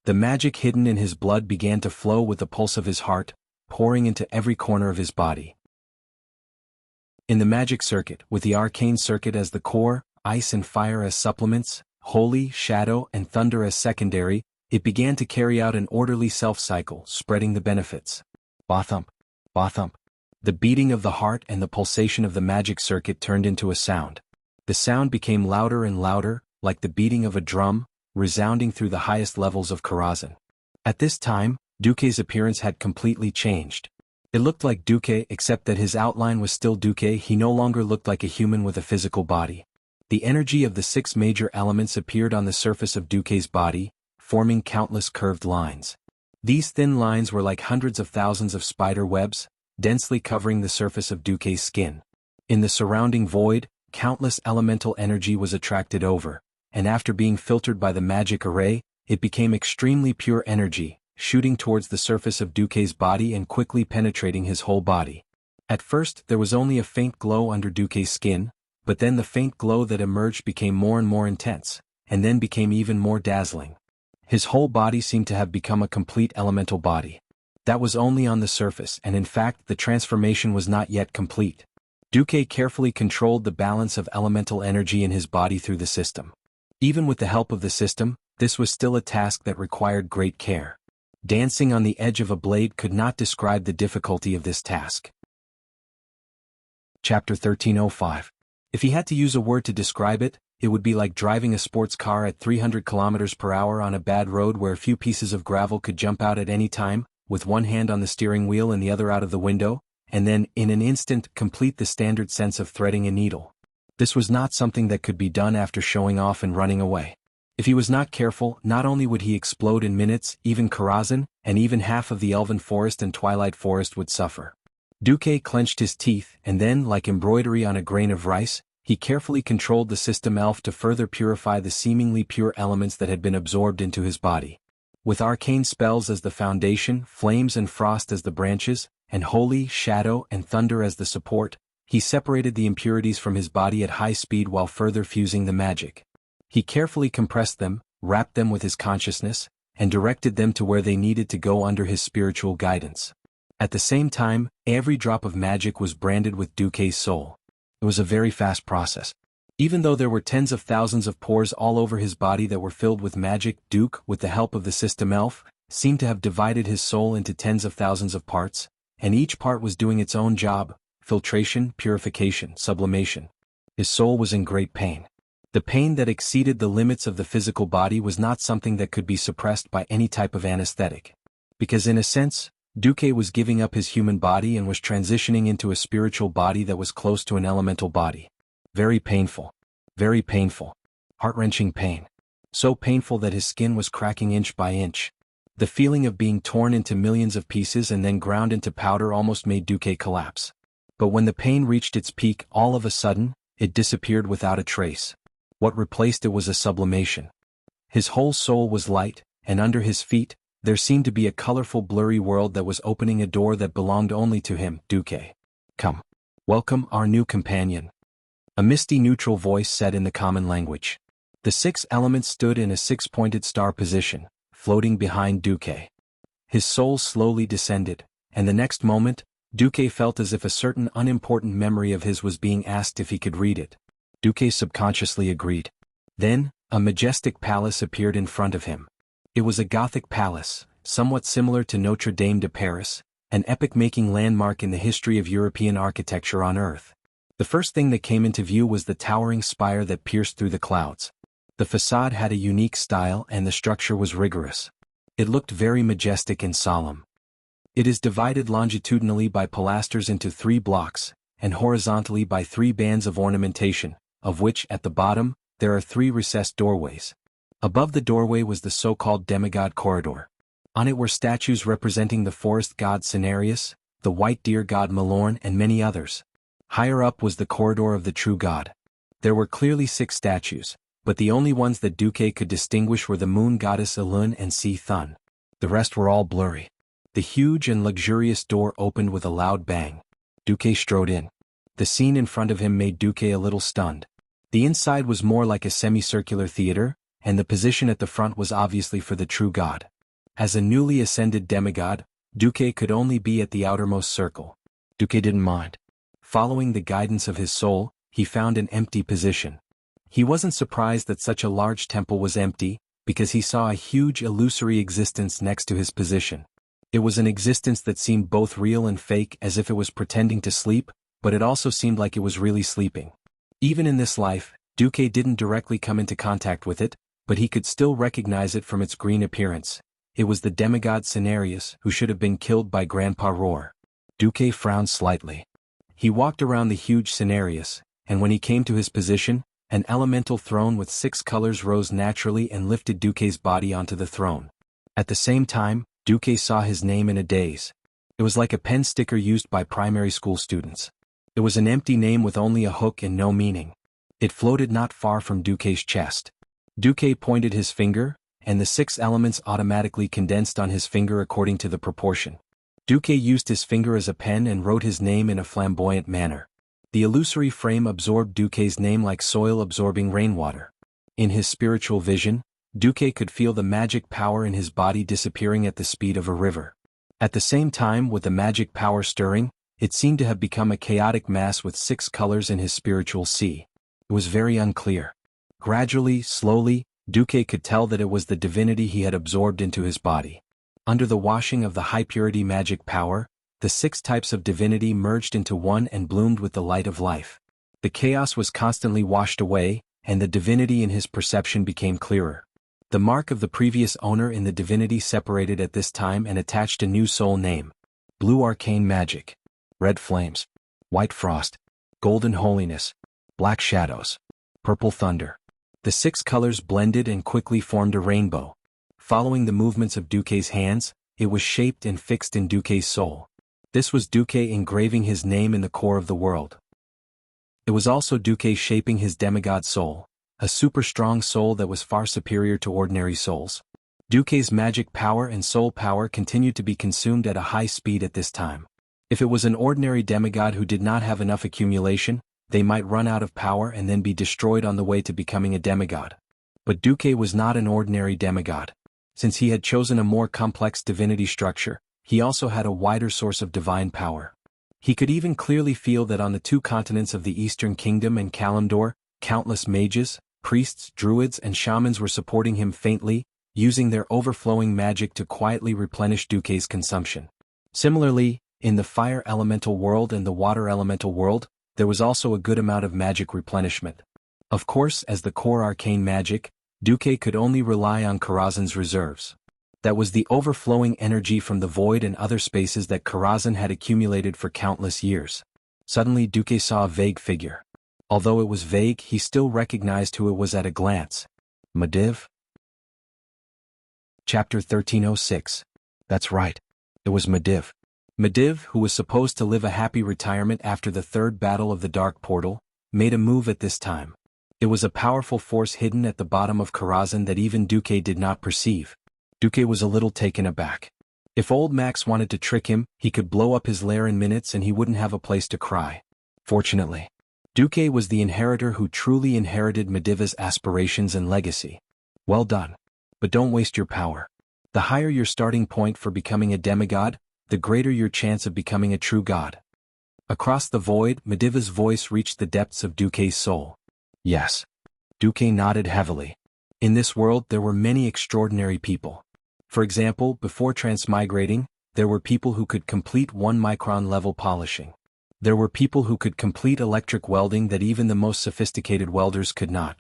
[SPEAKER 1] The magic hidden in his blood began to flow with the pulse of his heart, pouring into every corner of his body. In the magic circuit, with the arcane circuit as the core, ice and fire as supplements, holy, shadow, and thunder as secondary, it began to carry out an orderly self-cycle, spreading the benefits. Ba-thump, ba-thump. The beating of the heart and the pulsation of the magic circuit turned into a sound. The sound became louder and louder, like the beating of a drum, resounding through the highest levels of Karazhan. At this time, Duque's appearance had completely changed. It looked like Duque, except that his outline was still Duque. He no longer looked like a human with a physical body. The energy of the 6 major elements appeared on the surface of Duque's body, forming countless curved lines. These thin lines were like hundreds of thousands of spider webs, densely covering the surface of Duque's skin. In the surrounding void, countless elemental energy was attracted over, and after being filtered by the magic array, it became extremely pure energy, shooting towards the surface of Duque's body and quickly penetrating his whole body. At first there was only a faint glow under Duque's skin, but then the faint glow that emerged became more and more intense, and then became even more dazzling. His whole body seemed to have become a complete elemental body. That was only on the surface, and in fact the transformation was not yet complete. Duque carefully controlled the balance of elemental energy in his body through the system. Even with the help of the system, this was still a task that required great care. Dancing on the edge of a blade could not describe the difficulty of this task. Chapter 1305. If he had to use a word to describe it, it would be like driving a sports car at 300 km per hour on a bad road where a few pieces of gravel could jump out at any time, with one hand on the steering wheel and the other out of the window, and then, in an instant, complete the standard sense of threading a needle. This was not something that could be done after showing off and running away. If he was not careful, not only would he explode in minutes, even Karazhan, and even half of the Elven Forest and Twilight Forest would suffer. Duque clenched his teeth, and then, like embroidery on a grain of rice, he carefully controlled the system elf to further purify the seemingly pure elements that had been absorbed into his body. With arcane spells as the foundation, flames and frost as the branches, and holy, shadow, and thunder as the support, he separated the impurities from his body at high speed while further fusing the magic. He carefully compressed them, wrapped them with his consciousness, and directed them to where they needed to go under his spiritual guidance. At the same time, every drop of magic was branded with Duque's soul. It was a very fast process. Even though there were tens of thousands of pores all over his body that were filled with magic, Duke, with the help of the system elf, seemed to have divided his soul into tens of thousands of parts, and each part was doing its own job: filtration, purification, sublimation. His soul was in great pain. The pain that exceeded the limits of the physical body was not something that could be suppressed by any type of anesthetic. Because in a sense, Duque was giving up his human body and was transitioning into a spiritual body that was close to an elemental body. Very painful. Very painful. Heart-wrenching pain. So painful that his skin was cracking inch by inch. The feeling of being torn into millions of pieces and then ground into powder almost made Duque collapse. But when the pain reached its peak, all of a sudden, it disappeared without a trace. What replaced it was a sublimation. His whole soul was light, and under his feet, there seemed to be a colorful blurry world that was opening a door that belonged only to him. Duque. Come. Welcome, our new companion. A misty neutral voice said in the common language. The 6 elements stood in a 6-pointed star position, floating behind Duque. His soul slowly descended, and the next moment, Duque felt as if a certain unimportant memory of his was being asked if he could read it. Duque subconsciously agreed. Then, a majestic palace appeared in front of him. It was a Gothic palace, somewhat similar to Notre Dame de Paris, an epoch-making landmark in the history of European architecture on Earth. The first thing that came into view was the towering spire that pierced through the clouds. The facade had a unique style and the structure was rigorous. It looked very majestic and solemn. It is divided longitudinally by pilasters into 3 blocks, and horizontally by 3 bands of ornamentation, of which, at the bottom, there are 3 recessed doorways. Above the doorway was the so-called demigod corridor. On it were statues representing the forest god Cenarius, the white deer god Malorn, and many others. Higher up was the corridor of the true god. There were clearly 6 statues, but the only ones that Duque could distinguish were the moon goddess Elun and sea Thun. The rest were all blurry. The huge and luxurious door opened with a loud bang. Duque strode in. The scene in front of him made Duque a little stunned. The inside was more like a semicircular theater, and the position at the front was obviously for the true god. As a newly ascended demigod, Duque could only be at the outermost circle. Duque didn't mind. Following the guidance of his soul, he found an empty position. He wasn't surprised that such a large temple was empty, because he saw a huge illusory existence next to his position. It was an existence that seemed both real and fake, as if it was pretending to sleep, but it also seemed like it was really sleeping. Even in this life, Duque didn't directly come into contact with it, but he could still recognize it from its green appearance. It was the demigod Cenarius, who should have been killed by Grandpa Roar. Duque frowned slightly. He walked around the huge Cenarius, and when he came to his position, an elemental throne with 6 colors rose naturally and lifted Duque's body onto the throne. At the same time, Duque saw his name in a daze. It was like a pen sticker used by primary school students. It was an empty name with only a hook and no meaning. It floated not far from Duque's chest. Duque pointed his finger, and the 6 elements automatically condensed on his finger according to the proportion. Duque used his finger as a pen and wrote his name in a flamboyant manner. The illusory frame absorbed Duque's name like soil absorbing rainwater. In his spiritual vision, Duque could feel the magic power in his body disappearing at the speed of a river. At the same time, with the magic power stirring, it seemed to have become a chaotic mass with 6 colors in his spiritual sea. It was very unclear. Gradually, slowly, Duque could tell that it was the divinity he had absorbed into his body. Under the washing of the high-purity magic power, the 6 types of divinity merged into one and bloomed with the light of life. The chaos was constantly washed away, and the divinity in his perception became clearer. The mark of the previous owner in the divinity separated at this time and attached a new soul name. Blue arcane magic. Red flames. White frost. Golden holiness. Black shadows. Purple thunder. The 6 colors blended and quickly formed a rainbow. Following the movements of Duque's hands, it was shaped and fixed in Duque's soul. This was Duque engraving his name in the core of the world. It was also Duque shaping his demigod soul, a super strong soul that was far superior to ordinary souls. Duque's magic power and soul power continued to be consumed at a high speed at this time. If it was an ordinary demigod who did not have enough accumulation, they might run out of power and then be destroyed on the way to becoming a demigod. But Duque was not an ordinary demigod. Since he had chosen a more complex divinity structure, he also had a wider source of divine power. He could even clearly feel that on the 2 continents of the Eastern Kingdom and Kalimdor, countless mages, priests, druids and shamans were supporting him faintly, using their overflowing magic to quietly replenish Duque's consumption. Similarly, in the fire elemental world and the water elemental world, there was also a good amount of magic replenishment. Of course, as the core arcane magic, Duque could only rely on Karazhan's reserves. That was the overflowing energy from the void and other spaces that Karazhan had accumulated for countless years. Suddenly Duque saw a vague figure. Although it was vague, he still recognized who it was at a glance. Medivh? Chapter 1306. That's right. It was Medivh. Medivh, who was supposed to live a happy retirement after the third battle of the Dark Portal, made a move at this time. It was a powerful force hidden at the bottom of Karazhan that even Duque did not perceive. Duque was a little taken aback. If old Max wanted to trick him, he could blow up his lair in minutes and he wouldn't have a place to cry. Fortunately, Duque was the inheritor who truly inherited Medivh's aspirations and legacy. Well done. But don't waste your power. The higher your starting point for becoming a demigod, the greater your chance of becoming a true god. Across the void, Medivh's voice reached the depths of Duque's soul. Yes. Duque nodded heavily. In this world there were many extraordinary people. For example, before transmigrating, there were people who could complete 1-micron level polishing. There were people who could complete electric welding that even the most sophisticated welders could not.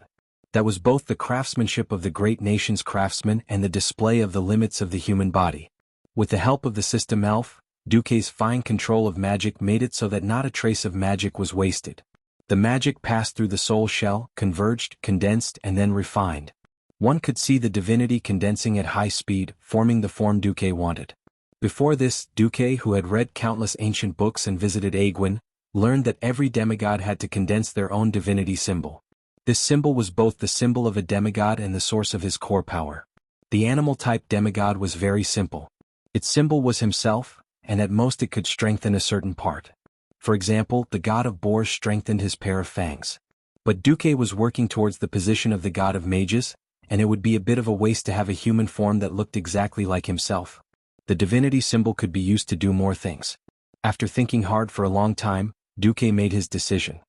[SPEAKER 1] That was both the craftsmanship of the great nation's craftsmen and the display of the limits of the human body. With the help of the system elf, Duque's fine control of magic made it so that not a trace of magic was wasted. The magic passed through the soul shell, converged, condensed, and then refined. One could see the divinity condensing at high speed, forming the form Duque wanted. Before this, Duque, who had read countless ancient books and visited Aegwynn, learned that every demigod had to condense their own divinity symbol. This symbol was both the symbol of a demigod and the source of his core power. The animal-type demigod was very simple. Its symbol was himself, and at most it could strengthen a certain part. For example, the god of boars strengthened his pair of fangs. But Duque was working towards the position of the god of mages, and it would be a bit of a waste to have a human form that looked exactly like himself. The divinity symbol could be used to do more things. After thinking hard for a long time, Duque made his decision.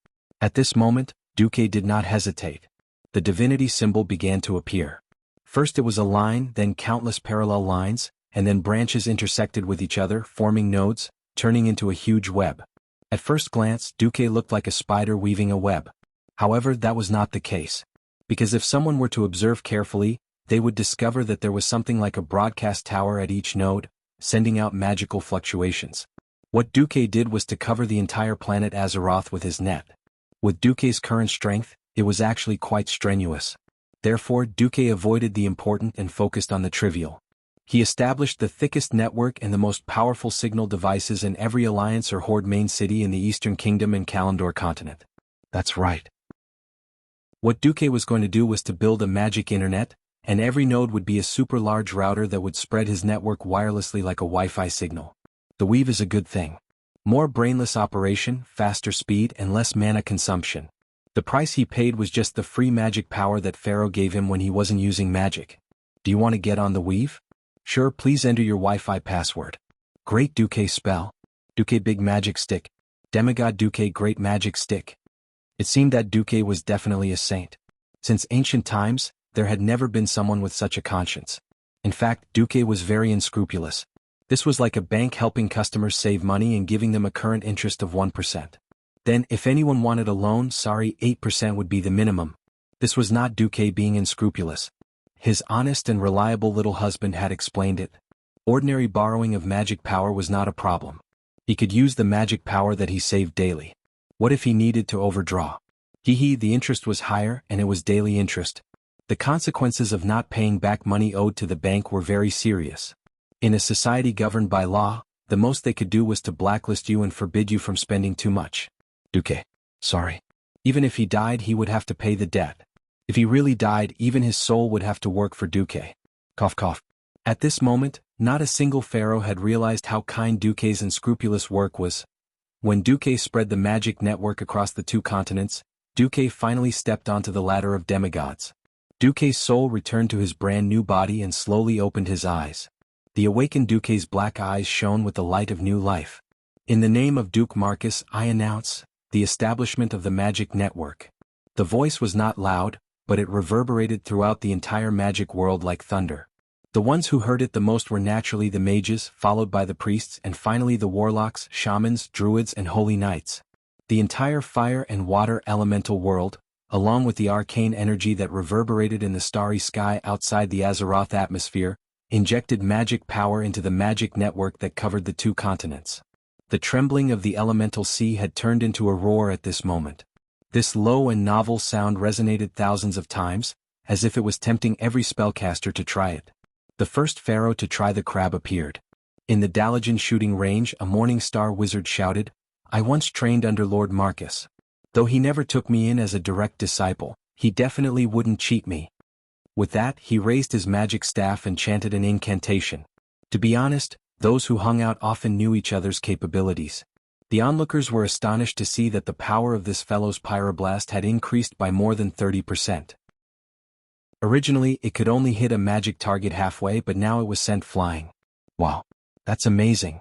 [SPEAKER 1] At this moment, Duque did not hesitate. The divinity symbol began to appear. First it was a line, then countless parallel lines, and then branches intersected with each other, forming nodes, turning into a huge web. At first glance, Duque looked like a spider weaving a web. However, that was not the case. Because if someone were to observe carefully, they would discover that there was something like a broadcast tower at each node, sending out magical fluctuations. What Duque did was to cover the entire planet Azeroth with his net. With Duque's current strength, it was actually quite strenuous. Therefore, Duque avoided the important and focused on the trivial. He established the thickest network and the most powerful signal devices in every alliance or horde main city in the Eastern Kingdom and Kalimdor continent. That's right. What Duque was going to do was to build a magic internet, and every node would be a super large router that would spread his network wirelessly like a Wi-Fi signal. The weave is a good thing. More brainless operation, faster speed, and less mana consumption. The price he paid was just the free magic power that Pharaoh gave him when he wasn't using magic. Do you want to get on the weave? Sure, please enter your Wi-Fi password. Great Duque spell. Duque big magic stick. Demigod Duque great magic stick. It seemed that Duque was definitely a saint. Since ancient times, there had never been someone with such a conscience. In fact, Duque was very unscrupulous. This was like a bank helping customers save money and giving them a current interest of 1%. Then, if anyone wanted a loan, 8% would be the minimum. This was not Duque being unscrupulous. His honest and reliable little husband had explained it. Ordinary borrowing of magic power was not a problem. He could use the magic power that he saved daily. What if he needed to overdraw? The interest was higher and it was daily interest. The consequences of not paying back money owed to the bank were very serious. In a society governed by law, the most they could do was to blacklist you and forbid you from spending too much. Duque. Sorry. Even if he died, he would have to pay the debt. If he really died, even his soul would have to work for Duque. Cough cough. At this moment, not a single pharaoh had realized how kind Duque's unscrupulous work was. When Duque spread the magic network across the 2 continents, Duque finally stepped onto the ladder of demigods. Duque's soul returned to his brand new body and slowly opened his eyes. The awakened Duque's black eyes shone with the light of new life. In the name of Duke Marcus, I announce the establishment of the magic network. The voice was not loud, but it reverberated throughout the entire magic world like thunder. The ones who heard it the most were naturally the mages, followed by the priests, and finally the warlocks, shamans, druids, and holy knights. The entire fire and water elemental world, along with the arcane energy that reverberated in the starry sky outside the Azeroth atmosphere, injected magic power into the magic network that covered the two continents. The trembling of the elemental sea had turned into a roar at this moment. This low and novel sound resonated thousands of times, as if it was tempting every spellcaster to try it. The first pharaoh to try the crab appeared. In the Dalajan shooting range, a Morning Star wizard shouted, "I once trained under Lord Marcus. Though he never took me in as a direct disciple, he definitely wouldn't cheat me." With that, he raised his magic staff and chanted an incantation. To be honest, those who hung out often knew each other's capabilities. The onlookers were astonished to see that the power of this fellow's pyroblast had increased by more than 30%. Originally, it could only hit a magic target halfway, but now it was sent flying. Wow, that's amazing.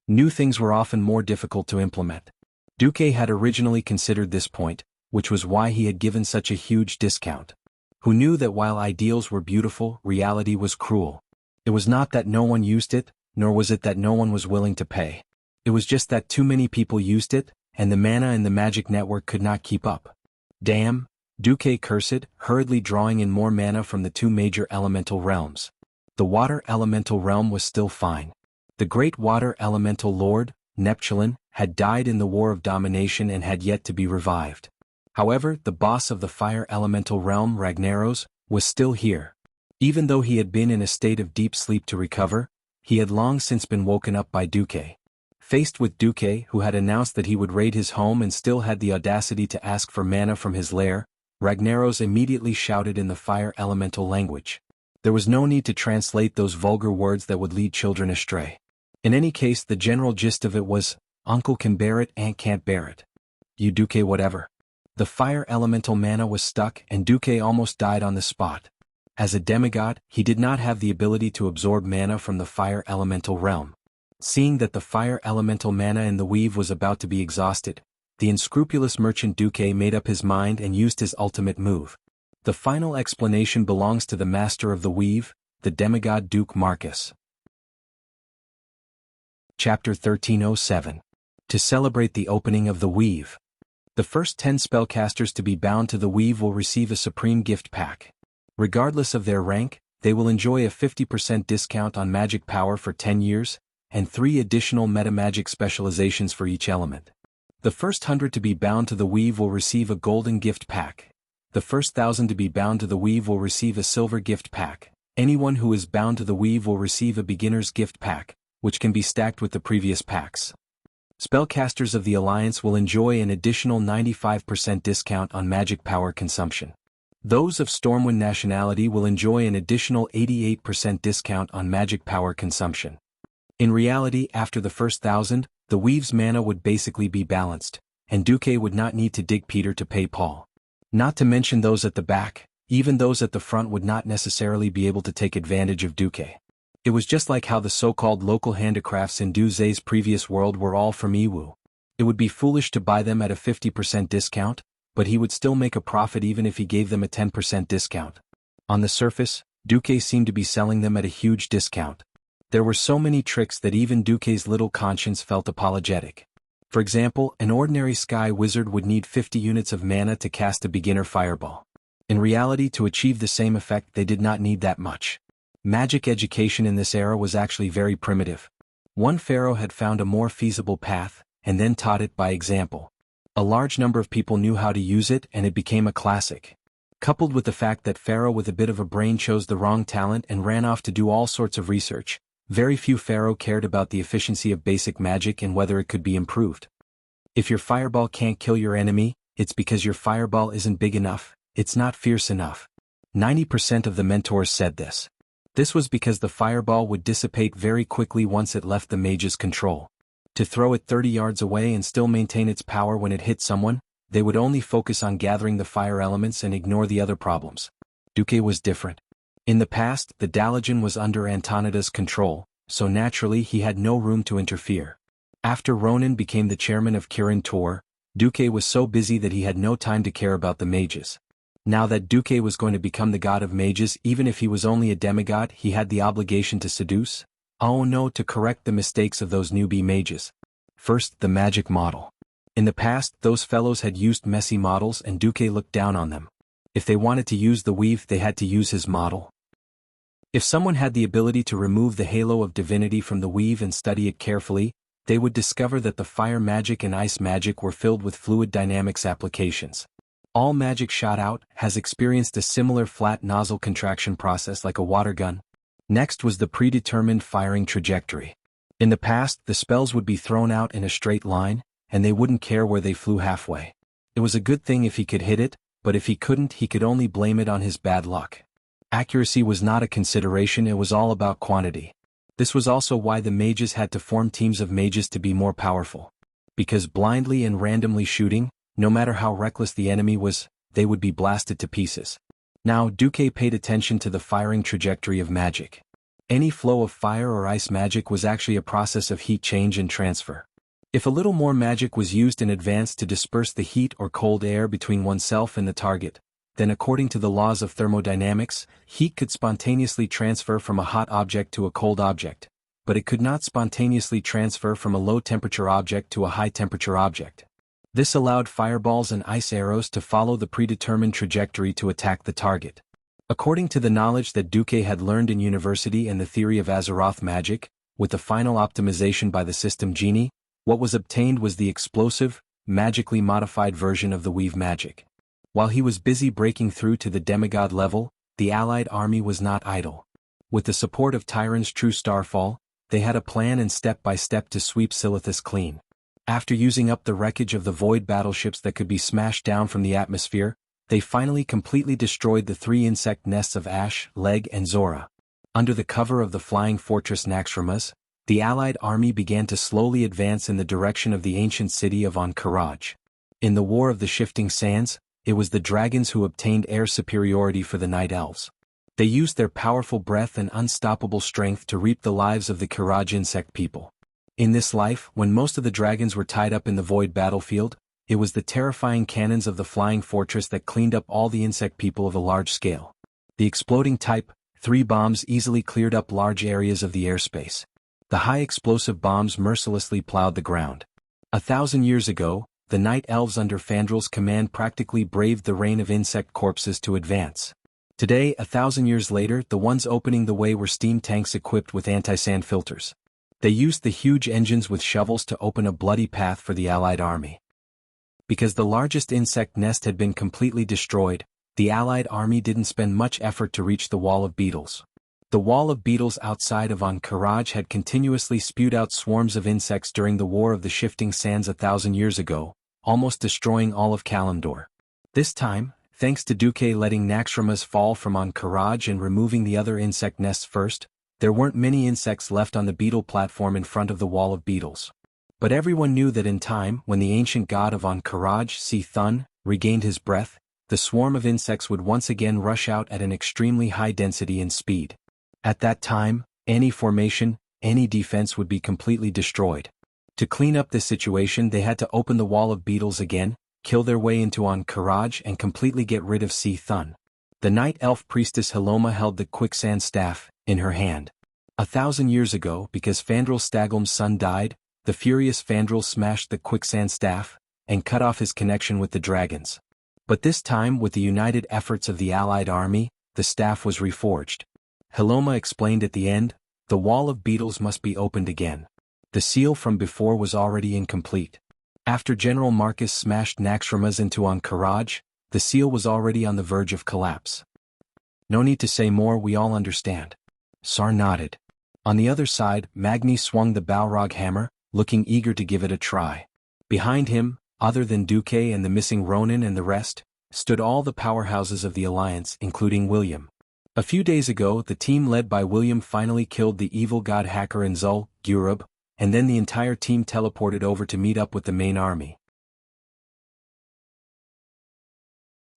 [SPEAKER 1] New things were often more difficult to implement. Duque had originally considered this point, which was why he had given such a huge discount. Who knew that while ideals were beautiful, reality was cruel. It was not that no one used it, nor was it that no one was willing to pay. It was just that too many people used it, and the mana in the magic network could not keep up. Damn, Duque cursed, hurriedly drawing in more mana from the two major elemental realms. The water elemental realm was still fine. The great water elemental lord, Neptulin, had died in the War of Domination and had yet to be revived. However, the boss of the fire elemental realm, Ragnaros, was still here. Even though he had been in a state of deep sleep to recover, he had long since been woken up by Duque. Faced with Duque, who had announced that he would raid his home and still had the audacity to ask for mana from his lair, Ragnaros immediately shouted in the fire elemental language. There was no need to translate those vulgar words that would lead children astray. In any case, the general gist of it was, "Uncle can bear it, Aunt can't bear it. You Duque whatever." The fire elemental mana was stuck and Duque almost died on the spot. As a demigod, he did not have the ability to absorb mana from the fire elemental realm. Seeing that the fire elemental mana in the weave was about to be exhausted, the unscrupulous merchant Duque made up his mind and used his ultimate move. The final explanation belongs to the master of the weave, the demigod Duke Marcus. Chapter 1307. To celebrate the opening of the weave. The first 10 spellcasters to be bound to the weave will receive a supreme gift pack. Regardless of their rank, they will enjoy a 50% discount on magic power for 10 years, and 3 additional metamagic specializations for each element. The first 100 to be bound to the weave will receive a golden gift pack. The first 1,000 to be bound to the weave will receive a silver gift pack. Anyone who is bound to the weave will receive a beginner's gift pack, which can be stacked with the previous packs. Spellcasters of the Alliance will enjoy an additional 95% discount on magic power consumption. Those of Stormwind nationality will enjoy an additional 88% discount on magic power consumption. In reality, after the first 1,000, the weave's mana would basically be balanced, and Duque would not need to dig Peter to pay Paul. Not to mention those at the back, even those at the front would not necessarily be able to take advantage of Duque. It was just like how the so-called local handicrafts in Duze's previous world were all from Iwu. It would be foolish to buy them at a 50% discount, but he would still make a profit even if he gave them a 10% discount. On the surface, Duque seemed to be selling them at a huge discount. There were so many tricks that even Duque's little conscience felt apologetic. For example, an ordinary sky wizard would need 50 units of mana to cast a beginner fireball. In reality, to achieve the same effect, they did not need that much. Magic education in this era was actually very primitive. One pharaoh had found a more feasible path, and then taught it by example. A large number of people knew how to use it and it became a classic. Coupled with the fact that pharaoh with a bit of a brain chose the wrong talent and ran off to do all sorts of research, very few pharaoh cared about the efficiency of basic magic and whether it could be improved. If your fireball can't kill your enemy, it's because your fireball isn't big enough, it's not fierce enough. 90% of the mentors said this. This was because the fireball would dissipate very quickly once it left the mage's control. To throw it 30 yards away and still maintain its power when it hit someone, they would only focus on gathering the fire elements and ignore the other problems. Duque was different. In the past, the Dalajan was under Antonida's control, so naturally he had no room to interfere. After Ronan became the chairman of Kirin Tor, Duque was so busy that he had no time to care about the mages. Now that Duque was going to become the god of mages, even if he was only a demigod, he had the obligation to seduce? Oh no, to correct the mistakes of those newbie mages. First, the magic model. In the past, those fellows had used messy models and Duque looked down on them. If they wanted to use the weave, they had to use his model. If someone had the ability to remove the halo of divinity from the weave and study it carefully, they would discover that the fire magic and ice magic were filled with fluid dynamics applications. All magic shot out has experienced a similar flat nozzle contraction process like a water gun. Next was the predetermined firing trajectory. In the past, the spells would be thrown out in a straight line, and they wouldn't care where they flew halfway. It was a good thing if he could hit it, but if he couldn't, he could only blame it on his bad luck. Accuracy was not a consideration, it was all about quantity. This was also why the mages had to form teams of mages to be more powerful. Because blindly and randomly shooting, no matter how reckless the enemy was, they would be blasted to pieces. Now Duque paid attention to the firing trajectory of magic. Any flow of fire or ice magic was actually a process of heat change and transfer. If a little more magic was used in advance to disperse the heat or cold air between oneself and the target, then according to the laws of thermodynamics, heat could spontaneously transfer from a hot object to a cold object, but it could not spontaneously transfer from a low-temperature object to a high-temperature object. This allowed fireballs and ice arrows to follow the predetermined trajectory to attack the target. According to the knowledge that Duque had learned in university and the theory of Azeroth magic, with the final optimization by the system genie, what was obtained was the explosive, magically modified version of the weave magic. While he was busy breaking through to the demigod level, the allied army was not idle. With the support of Tyron's true Starfall, they had a plan and step-by-step to sweep Silithus clean. After using up the wreckage of the void battleships that could be smashed down from the atmosphere, they finally completely destroyed the 3 insect nests of Ash, Leg and Zora. Under the cover of the flying fortress Naxxramas, the allied army began to slowly advance in the direction of the ancient city of Ahn'Qiraj. In the War of the Shifting Sands, it was the dragons who obtained air superiority for the night elves. They used their powerful breath and unstoppable strength to reap the lives of the Qiraj insect people. In this life, when most of the dragons were tied up in the void battlefield, it was the terrifying cannons of the flying fortress that cleaned up all the insect people of a large scale. The exploding Type 3 bombs easily cleared up large areas of the airspace. The high explosive bombs mercilessly plowed the ground. 1,000 years ago, the night elves under Fandrel's command practically braved the rain of insect corpses to advance. Today, 1,000 years later, the ones opening the way were steam tanks equipped with anti-sand filters. They used the huge engines with shovels to open a bloody path for the Allied army. Because the largest insect nest had been completely destroyed, the Allied army didn't spend much effort to reach the wall of beetles. The wall of beetles outside of Ahn'Qiraj had continuously spewed out swarms of insects during the War of the Shifting Sands 1,000 years ago, almost destroying all of Kalimdor. This time, thanks to Duque letting Naxxramas fall from Ahn'Qiraj and removing the other insect nests first, there weren't many insects left on the beetle platform in front of the wall of beetles. But everyone knew that in time, when the ancient god of Ahn'Qiraj, Si-Thun, regained his breath, the swarm of insects would once again rush out at an extremely high density and speed. At that time, any formation, any defense would be completely destroyed. To clean up this situation, they had to open the wall of beetles again, kill their way into Ahn'Qiraj and completely get rid of Si-Thun. The night elf priestess Heloma held the quicksand staff in her hand. 1,000 years ago, because Fandral Staghelm's son died, the furious Fandral smashed the quicksand staff and cut off his connection with the dragons. But this time, with the united efforts of the allied army, the staff was reforged. Heloma explained at the end, the wall of beetles must be opened again. The seal from before was already incomplete. After General Marcus smashed Naxxramas into Ahn'Qiraj, the seal was already on the verge of collapse. No need to say more, we all understand. Sar nodded. On the other side, Magni swung the Balrog hammer, looking eager to give it a try. Behind him, other than Duque and the missing Ronin and the rest, stood all the powerhouses of the Alliance, including William. A few days ago, the team led by William finally killed the evil god hacker in Zul, Gurub, and then the entire team teleported over to meet up with the main army.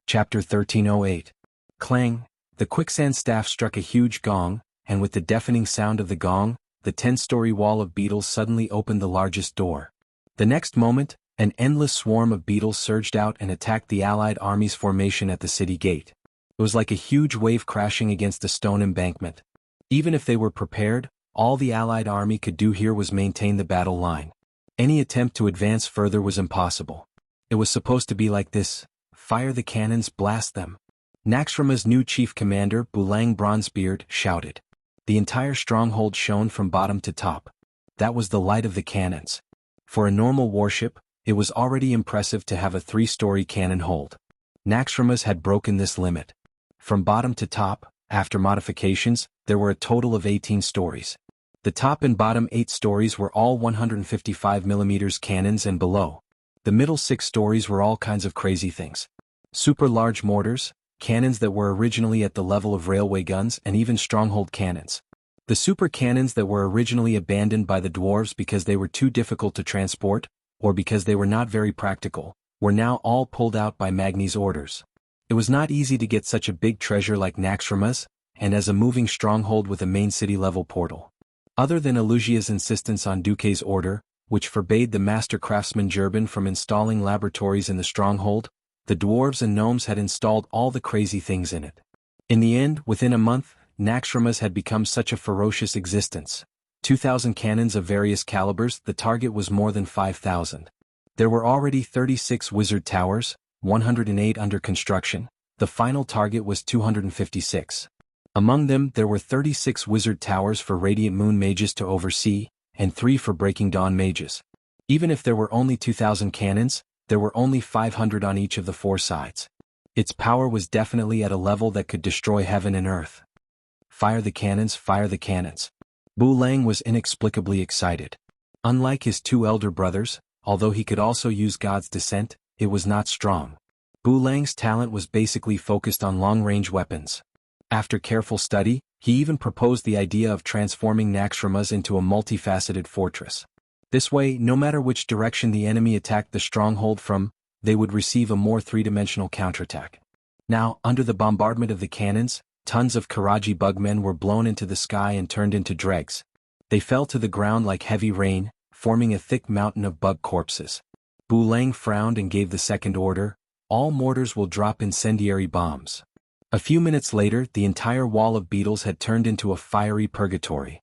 [SPEAKER 1] Chapter 1308. Clang, the quicksand staff struck a huge gong, and with the deafening sound of the gong, the 10-story wall of beetles suddenly opened the largest door. The next moment, An endless swarm of beetles surged out and attacked the Allied army's formation at the city gate. It was like a huge wave crashing against a stone embankment. Even if they were prepared, all the Allied army could do here was maintain the battle line. Any attempt to advance further was impossible. It was supposed to be like this: fire the cannons, blast them. Naxxrama's new chief commander, Bulang Bronzebeard, shouted. The entire stronghold shone from bottom to top. That was the light of the cannons. For a normal warship, it was already impressive to have a 3-story cannon hold. Naxxrama's had broken this limit. From bottom to top, after modifications, there were a total of 18 stories. The top and bottom 8 stories were all 155mm cannons and below. The middle 6 stories were all kinds of crazy things. Super large mortars, cannons that were originally at the level of railway guns, and even stronghold cannons. The super cannons that were originally abandoned by the dwarves because they were too difficult to transport, or because they were not very practical, were now all pulled out by Magni's orders. It was not easy to get such a big treasure like Naxxrama's, and as a moving stronghold with a main city-level portal. Other than Elusia's insistence on Duque's order, which forbade the master craftsman Gerben from installing laboratories in the stronghold, the dwarves and gnomes had installed all the crazy things in it. In the end, within a month, Naxxrama's had become such a ferocious existence. 2,000 cannons of various calibers, the target was more than 5,000. There were already 36 wizard towers, 108 under construction. The final target was 256. Among them there were 36 wizard towers for Radiant Moon mages to oversee, and 3 for Breaking Dawn mages. Even if there were only 2,000 cannons, there were only 500 on each of the 4 sides. Its power was definitely at a level that could destroy heaven and earth. Fire the cannons, fire the cannons. Bulang was inexplicably excited. Unlike his 2 elder brothers, although he could also use God's descent, it was not strong. Bulang's talent was basically focused on long-range weapons. After careful study, he even proposed the idea of transforming Naxxrama's into a multifaceted fortress. This way, no matter which direction the enemy attacked the stronghold from, they would receive a more 3-dimensional counterattack. Now, under the bombardment of the cannons, tons of Karaji bugmen were blown into the sky and turned into dregs. They fell to the ground like heavy rain, forming a thick mountain of bug corpses. Bulang frowned and gave the second order: all mortars will drop incendiary bombs. A few minutes later, the entire wall of beetles had turned into a fiery purgatory.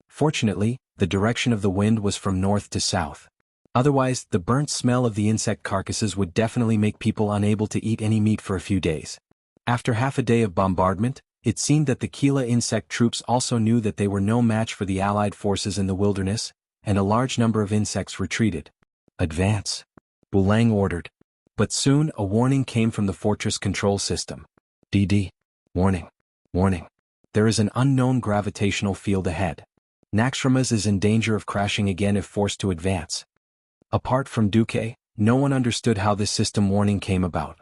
[SPEAKER 1] Fortunately, the direction of the wind was from north to south. Otherwise, the burnt smell of the insect carcasses would definitely make people unable to eat any meat for a few days. After half a day of bombardment, it seemed that the Kila insect troops also knew that they were no match for the Allied forces in the wilderness, and a large number of insects retreated. Advance, Bulang ordered. But soon a warning came from the fortress control system. DD. Warning. Warning. There is an unknown gravitational field ahead. Naxxrama's is in danger of crashing again if forced to advance. Apart from Duque, no one understood how this system warning came about.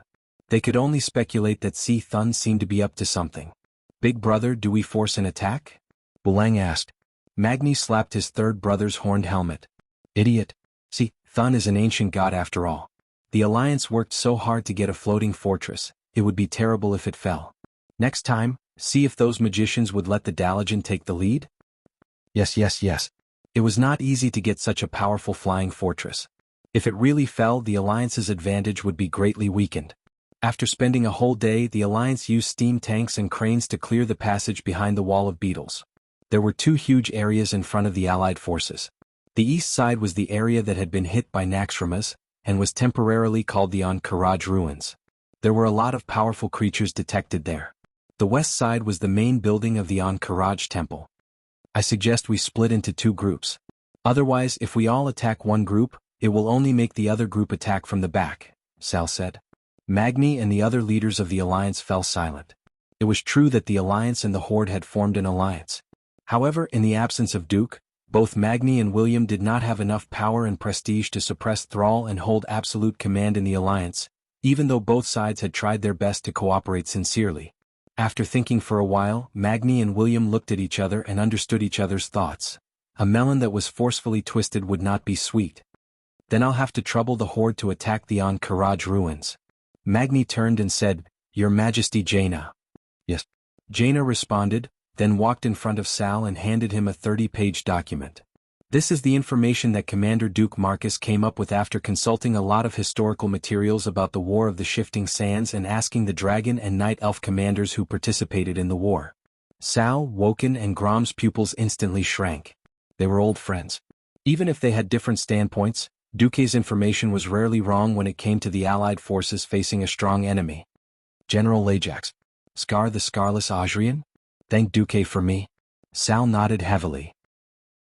[SPEAKER 1] They could only speculate that Si Thun seemed to be up to something. Big brother, do we force an attack? Bulang asked. Magni slapped his third brother's horned helmet. Idiot. Si Thun is an ancient god after all. The Alliance worked so hard to get a floating fortress, it would be terrible if it fell. Next time, see if those magicians would let the Dalajan take the lead? Yes. It was not easy to get such a powerful flying fortress. If it really fell, the Alliance's advantage would be greatly weakened. After spending a whole day, the Alliance used steam tanks and cranes to clear the passage behind the wall of beetles. There were 2 huge areas in front of the Allied forces. The east side was the area that had been hit by Naxxrama's, and was temporarily called the Ankh-Karaj ruins. There were a lot of powerful creatures detected there. The west side was the main building of the Ankh-Karaj temple. I suggest we split into 2 groups. Otherwise, if we all attack one group, it will only make the other group attack from the back, Sal said. Magni and the other leaders of the Alliance fell silent. It was true that the Alliance and the Horde had formed an alliance. However, in the absence of Duke, both Magni and William did not have enough power and prestige to suppress Thrall and hold absolute command in the Alliance, even though both sides had tried their best to cooperate sincerely. After thinking for a while, Magni and William looked at each other and understood each other's thoughts. A melon that was forcefully twisted would not be sweet. Then I'll have to trouble the Horde to attack the Ankh-Karaj ruins. Magni turned and said, Your Majesty Jaina. Yes. Jaina responded, then walked in front of Sal and handed him a 30-page document. This is the information that Commander Duke Marcus came up with after consulting a lot of historical materials about the War of the Shifting Sands and asking the Dragon and Night Elf commanders who participated in the war. Sal, Woken and Grom's pupils instantly shrank. They were old friends. Even if they had different standpoints, Duke's information was rarely wrong when it came to the Allied forces facing a strong enemy. General Lajax. Scar the Scarless Adrian? Thank Duke for me. Sal nodded heavily.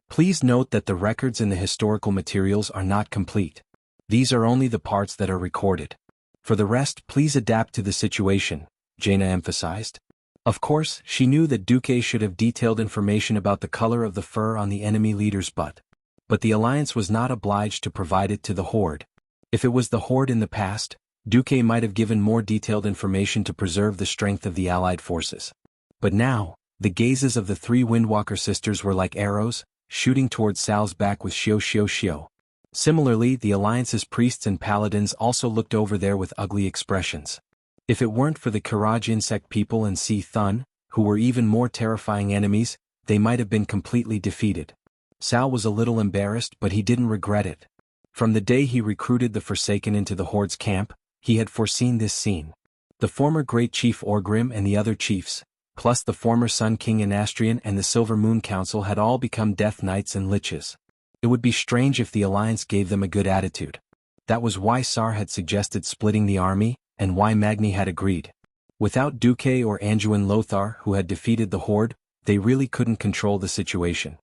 [SPEAKER 1] Please note that the records in the historical materials are not complete. These are only the parts that are recorded. For the rest, please adapt to the situation, Jaina emphasized. Of course, she knew that Duke should have detailed information about the color of the fur on the enemy leader's butt. But the Alliance was not obliged to provide it to the Horde. If it was the Horde in the past, Duke might have given more detailed information to preserve the strength of the Allied forces. But now, the gazes of the three Windwalker sisters were like arrows, shooting towards Sal's back with shio shio shio. Similarly, the Alliance's priests and paladins also looked over there with ugly expressions. If it weren't for the Karaj insect people and Sea Thun, who were even more terrifying enemies, they might have been completely defeated. Sal was a little embarrassed, but he didn't regret it. From the day he recruited the Forsaken into the Horde's camp, he had foreseen this scene. The former Great Chief Orgrim and the other chiefs, plus the former Sun King Anastrian and the Silver Moon Council had all become Death Knights and Liches. It would be strange if the Alliance gave them a good attitude. That was why Sar had suggested splitting the army, and why Magni had agreed. Without Duque or Anduin Lothar, who had defeated the Horde, they really couldn't control the situation.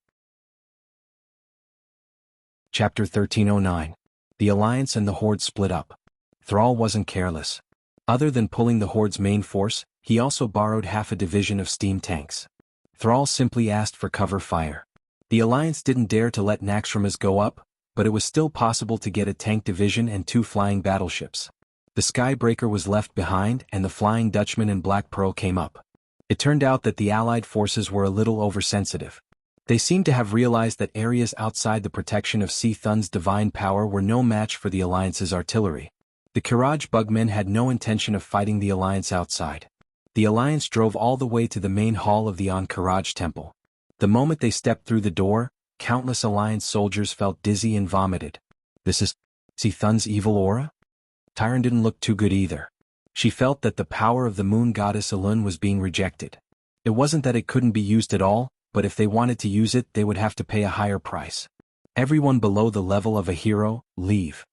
[SPEAKER 1] Chapter 1309. The Alliance and the Horde split up. Thrall wasn't careless. Other than pulling the Horde's main force, he also borrowed half a division of steam tanks. Thrall simply asked for cover fire. The Alliance didn't dare to let Naxxramas go up, but it was still possible to get a tank division and 2 flying battleships. The Skybreaker was left behind and the Flying Dutchman and Black Pearl came up. It turned out that the Allied forces were a little oversensitive. They seemed to have realized that areas outside the protection of Sea Thun's divine power were no match for the Alliance's artillery. The Kiraj Bugmen had no intention of fighting the Alliance outside. The Alliance drove all the way to the main hall of the Ankh-Kiraj Temple. The moment they stepped through the door, countless Alliance soldiers felt dizzy and vomited. This is Sea Thun's evil aura? Tyron didn't look too good either. She felt that the power of the moon goddess Elun was being rejected. It wasn't that it couldn't be used at all, but if they wanted to use it they would have to pay a higher price. Everyone below the level of a hero, leave.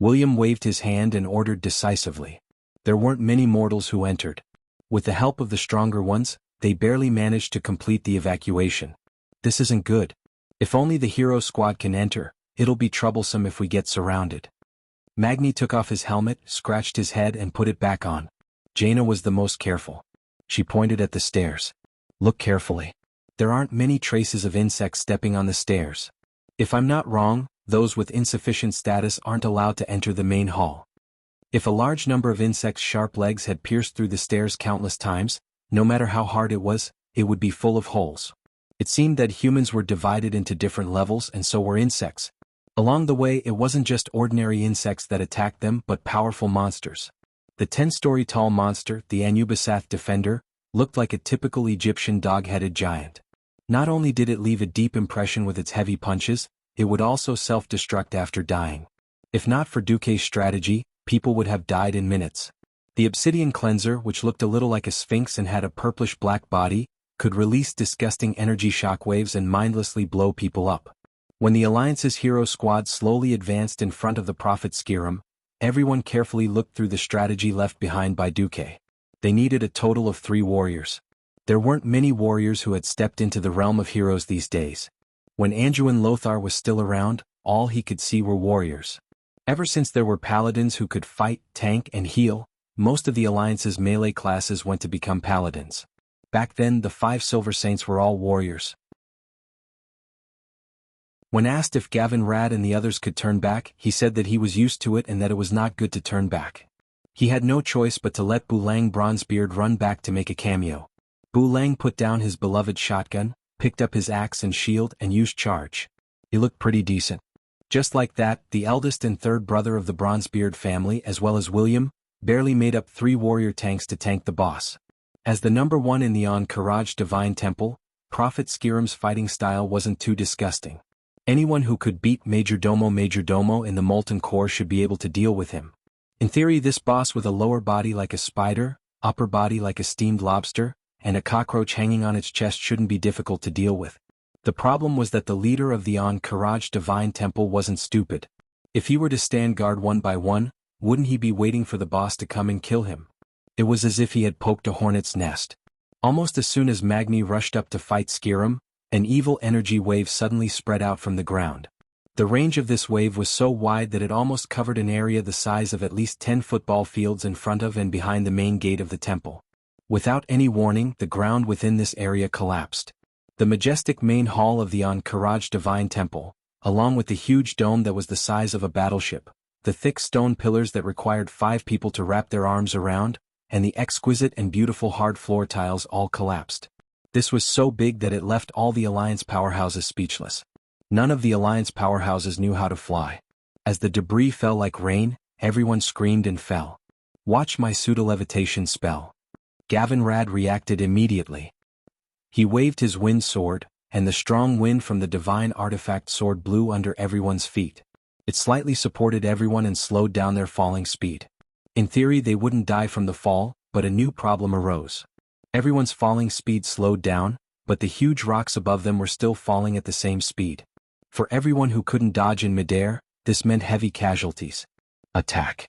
[SPEAKER 1] William waved his hand and ordered decisively. There weren't many mortals who entered. With the help of the stronger ones, they barely managed to complete the evacuation. This isn't good. If only the hero squad can enter, it'll be troublesome if we get surrounded. Magni took off his helmet, scratched his head and put it back on. Jaina was the most careful. She pointed at the stairs. Look carefully. There aren't many traces of insects stepping on the stairs. If I'm not wrong, those with insufficient status aren't allowed to enter the main hall. If a large number of insects' sharp legs had pierced through the stairs countless times, no matter how hard it would be full of holes. It seemed that humans were divided into different levels and so were insects. Along the way it wasn't just ordinary insects that attacked them but powerful monsters. The 10-story tall monster, the Anubisath Defender, looked like a typical Egyptian dog-headed giant. Not only did it leave a deep impression with its heavy punches, it would also self-destruct after dying. If not for Duque's strategy, people would have died in minutes. The Obsidian Cleanser, which looked a little like a sphinx and had a purplish-black body, could release disgusting energy shockwaves and mindlessly blow people up. When the Alliance's hero squad slowly advanced in front of the Prophet Skirum, everyone carefully looked through the strategy left behind by Duque. They needed a total of 3 warriors. There weren't many warriors who had stepped into the realm of heroes these days. When Anduin Lothar was still around, all he could see were warriors. Ever since there were paladins who could fight, tank and heal, most of the Alliance's melee classes went to become paladins. Back then the 5 Silver Saints were all warriors. When asked if Gavin Rad and the others could turn back, he said that he was used to it and that it was not good to turn back. He had no choice but to let Bulang Bronzebeard run back to make a cameo. Bulang put down his beloved shotgun, picked up his axe and shield and used charge. He looked pretty decent. Just like that, the eldest and third brother of the Bronzebeard family as well as William, barely made up 3 warrior tanks to tank the boss. As the number 1 in the Ankh-Kiraj Divine Temple, Prophet Skirum's fighting style wasn't too disgusting. Anyone who could beat Majordomo in the molten core should be able to deal with him. In theory, this boss with a lower body like a spider, upper body like a steamed lobster, and a cockroach hanging on its chest shouldn't be difficult to deal with. The problem was that the leader of the Ankh-Karaj Divine Temple wasn't stupid. If he were to stand guard one by one, wouldn't he be waiting for the boss to come and kill him? It was as if he had poked a hornet's nest. Almost as soon as Magni rushed up to fight Skirim, an evil energy wave suddenly spread out from the ground. The range of this wave was so wide that it almost covered an area the size of at least 10 football fields in front of and behind the main gate of the temple. Without any warning, the ground within this area collapsed. The majestic main hall of the Ankh-Karaj Divine Temple, along with the huge dome that was the size of a battleship, the thick stone pillars that required 5 people to wrap their arms around, and the exquisite and beautiful hard floor tiles all collapsed. This was so big that it left all the Alliance powerhouses speechless. None of the Alliance powerhouses knew how to fly. As the debris fell like rain, everyone screamed and fell. Watch my pseudo-levitation spell. Gavinrad reacted immediately. He waved his wind sword, and the strong wind from the divine artifact sword blew under everyone's feet. It slightly supported everyone and slowed down their falling speed. In theory, they wouldn't die from the fall, but a new problem arose. Everyone's falling speed slowed down, but the huge rocks above them were still falling at the same speed. For everyone who couldn't dodge in midair, this meant heavy casualties. Attack.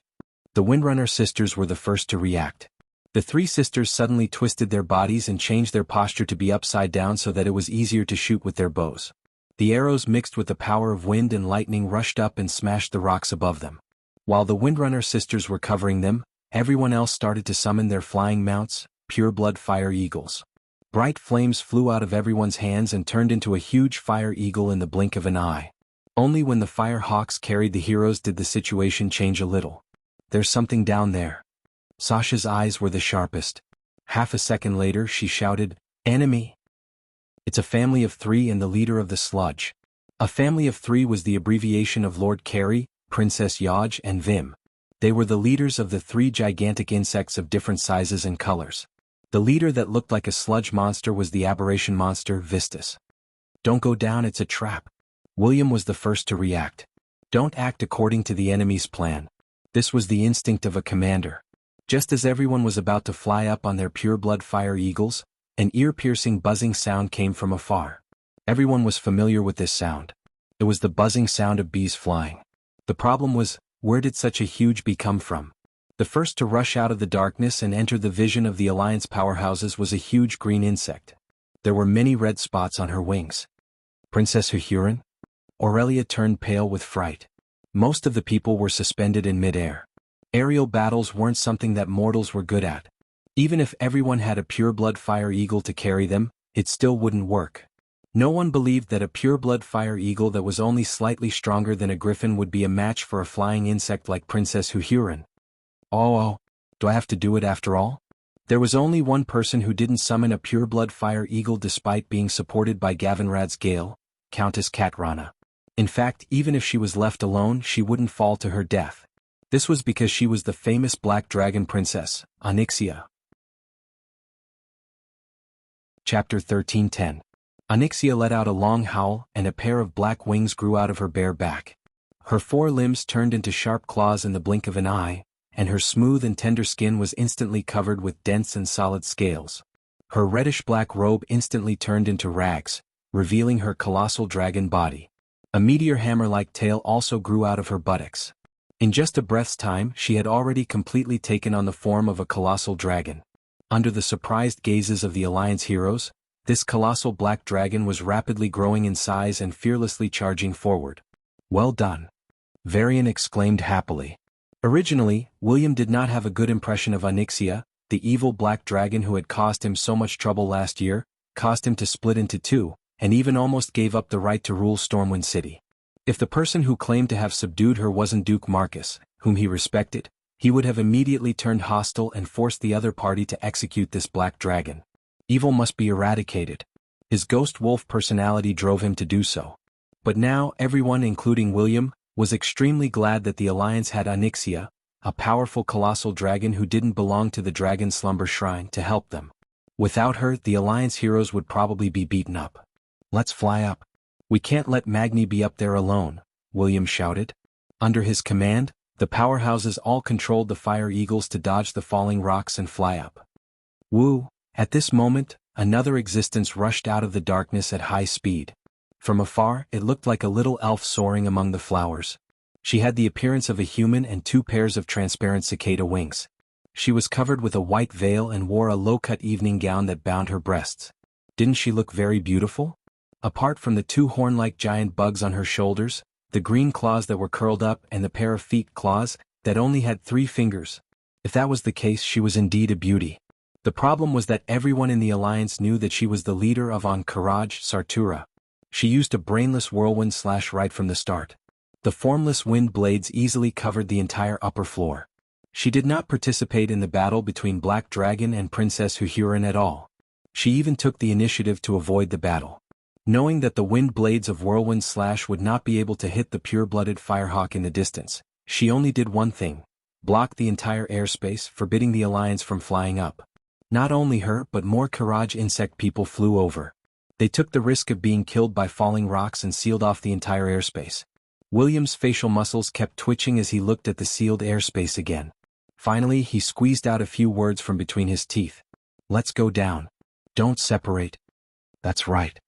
[SPEAKER 1] The Windrunner sisters were the first to react. The 3 sisters suddenly twisted their bodies and changed their posture to be upside down so that it was easier to shoot with their bows. The arrows mixed with the power of wind and lightning rushed up and smashed the rocks above them. While the Windrunner sisters were covering them, everyone else started to summon their flying mounts, pure-blood fire eagles. Bright flames flew out of everyone's hands and turned into a huge fire eagle in the blink of an eye. Only when the fire hawks carried the heroes did the situation change a little. There's something down there. Sasha's eyes were the sharpest. Half a second later she shouted, "Enemy!" It's a family of 3 and the leader of the sludge. A family of 3 was the abbreviation of Lord Carey, Princess Yaj and Vim. They were the leaders of the 3 gigantic insects of different sizes and colors. The leader that looked like a sludge monster was the aberration monster, Vistus. Don't go down, it's a trap. William was the first to react. Don't act according to the enemy's plan. This was the instinct of a commander. Just as everyone was about to fly up on their pure-blood fire eagles, an ear-piercing buzzing sound came from afar. Everyone was familiar with this sound. It was the buzzing sound of bees flying. The problem was, where did such a huge bee come from? The first to rush out of the darkness and enter the vision of the Alliance powerhouses was a huge green insect. There were many red spots on her wings. Princess Huron? Aurelia turned pale with fright. Most of the people were suspended in midair. Aerial battles weren't something that mortals were good at. Even if everyone had a pure-blood fire eagle to carry them, it still wouldn't work. No one believed that a pure-blood fire eagle that was only slightly stronger than a griffin would be a match for a flying insect like Princess Huron. Oh, do I have to do it after all? There was only one person who didn't summon a pure-blood fire eagle despite being supported by Gavinrad's Gale, Countess Katrana. In fact, even if she was left alone, she wouldn't fall to her death. This was because she was the famous Black Dragon Princess, Onyxia. Chapter 13:10. Onyxia let out a long howl, and a pair of black wings grew out of her bare back. Her 4 limbs turned into sharp claws in the blink of an eye, and her smooth and tender skin was instantly covered with dense and solid scales. Her reddish-black robe instantly turned into rags, revealing her colossal dragon body. A meteor hammer-like tail also grew out of her buttocks. In just a breath's time, she had already completely taken on the form of a colossal dragon. Under the surprised gazes of the Alliance heroes, this colossal black dragon was rapidly growing in size and fearlessly charging forward. Well done. Varian exclaimed happily. Originally, William did not have a good impression of Onyxia, the evil black dragon who had caused him so much trouble last year, caused him to split into 2, and even almost gave up the right to rule Stormwind City. If the person who claimed to have subdued her wasn't Duke Marcus, whom he respected, he would have immediately turned hostile and forced the other party to execute this black dragon. Evil must be eradicated. His ghost wolf personality drove him to do so. But now everyone, including William, was extremely glad that the Alliance had Onyxia, a powerful colossal dragon who didn't belong to the Dragon Slumber Shrine, to help them. Without her, the Alliance heroes would probably be beaten up. Let's fly up. "We can't let Magni be up there alone," William shouted. Under his command, the powerhouses all controlled the fire eagles to dodge the falling rocks and fly up. Woo! At this moment, another existence rushed out of the darkness at high speed. From afar, it looked like a little elf soaring among the flowers. She had the appearance of a human and 2 pairs of transparent cicada wings. She was covered with a white veil and wore a low-cut evening gown that bound her breasts. Didn't she look very beautiful? Apart from the 2 horn-like giant bugs on her shoulders, the green claws that were curled up and the pair of feet claws that only had 3 fingers. If that was the case, she was indeed a beauty. The problem was that everyone in the Alliance knew that she was the leader of Karaj Sartura. She used a brainless whirlwind slash right from the start. The formless wind blades easily covered the entire upper floor. She did not participate in the battle between Black Dragon and Princess Huhuran at all. She even took the initiative to avoid the battle. Knowing that the wind blades of whirlwind slash would not be able to hit the pure-blooded firehawk in the distance, she only did one thing: block the entire airspace, forbidding the Alliance from flying up. Not only her but more Karaj insect people flew over. They took the risk of being killed by falling rocks and sealed off the entire airspace. William's facial muscles kept twitching as he looked at the sealed airspace again. Finally, he squeezed out a few words from between his teeth. "Let's go down. Don't separate." That's right.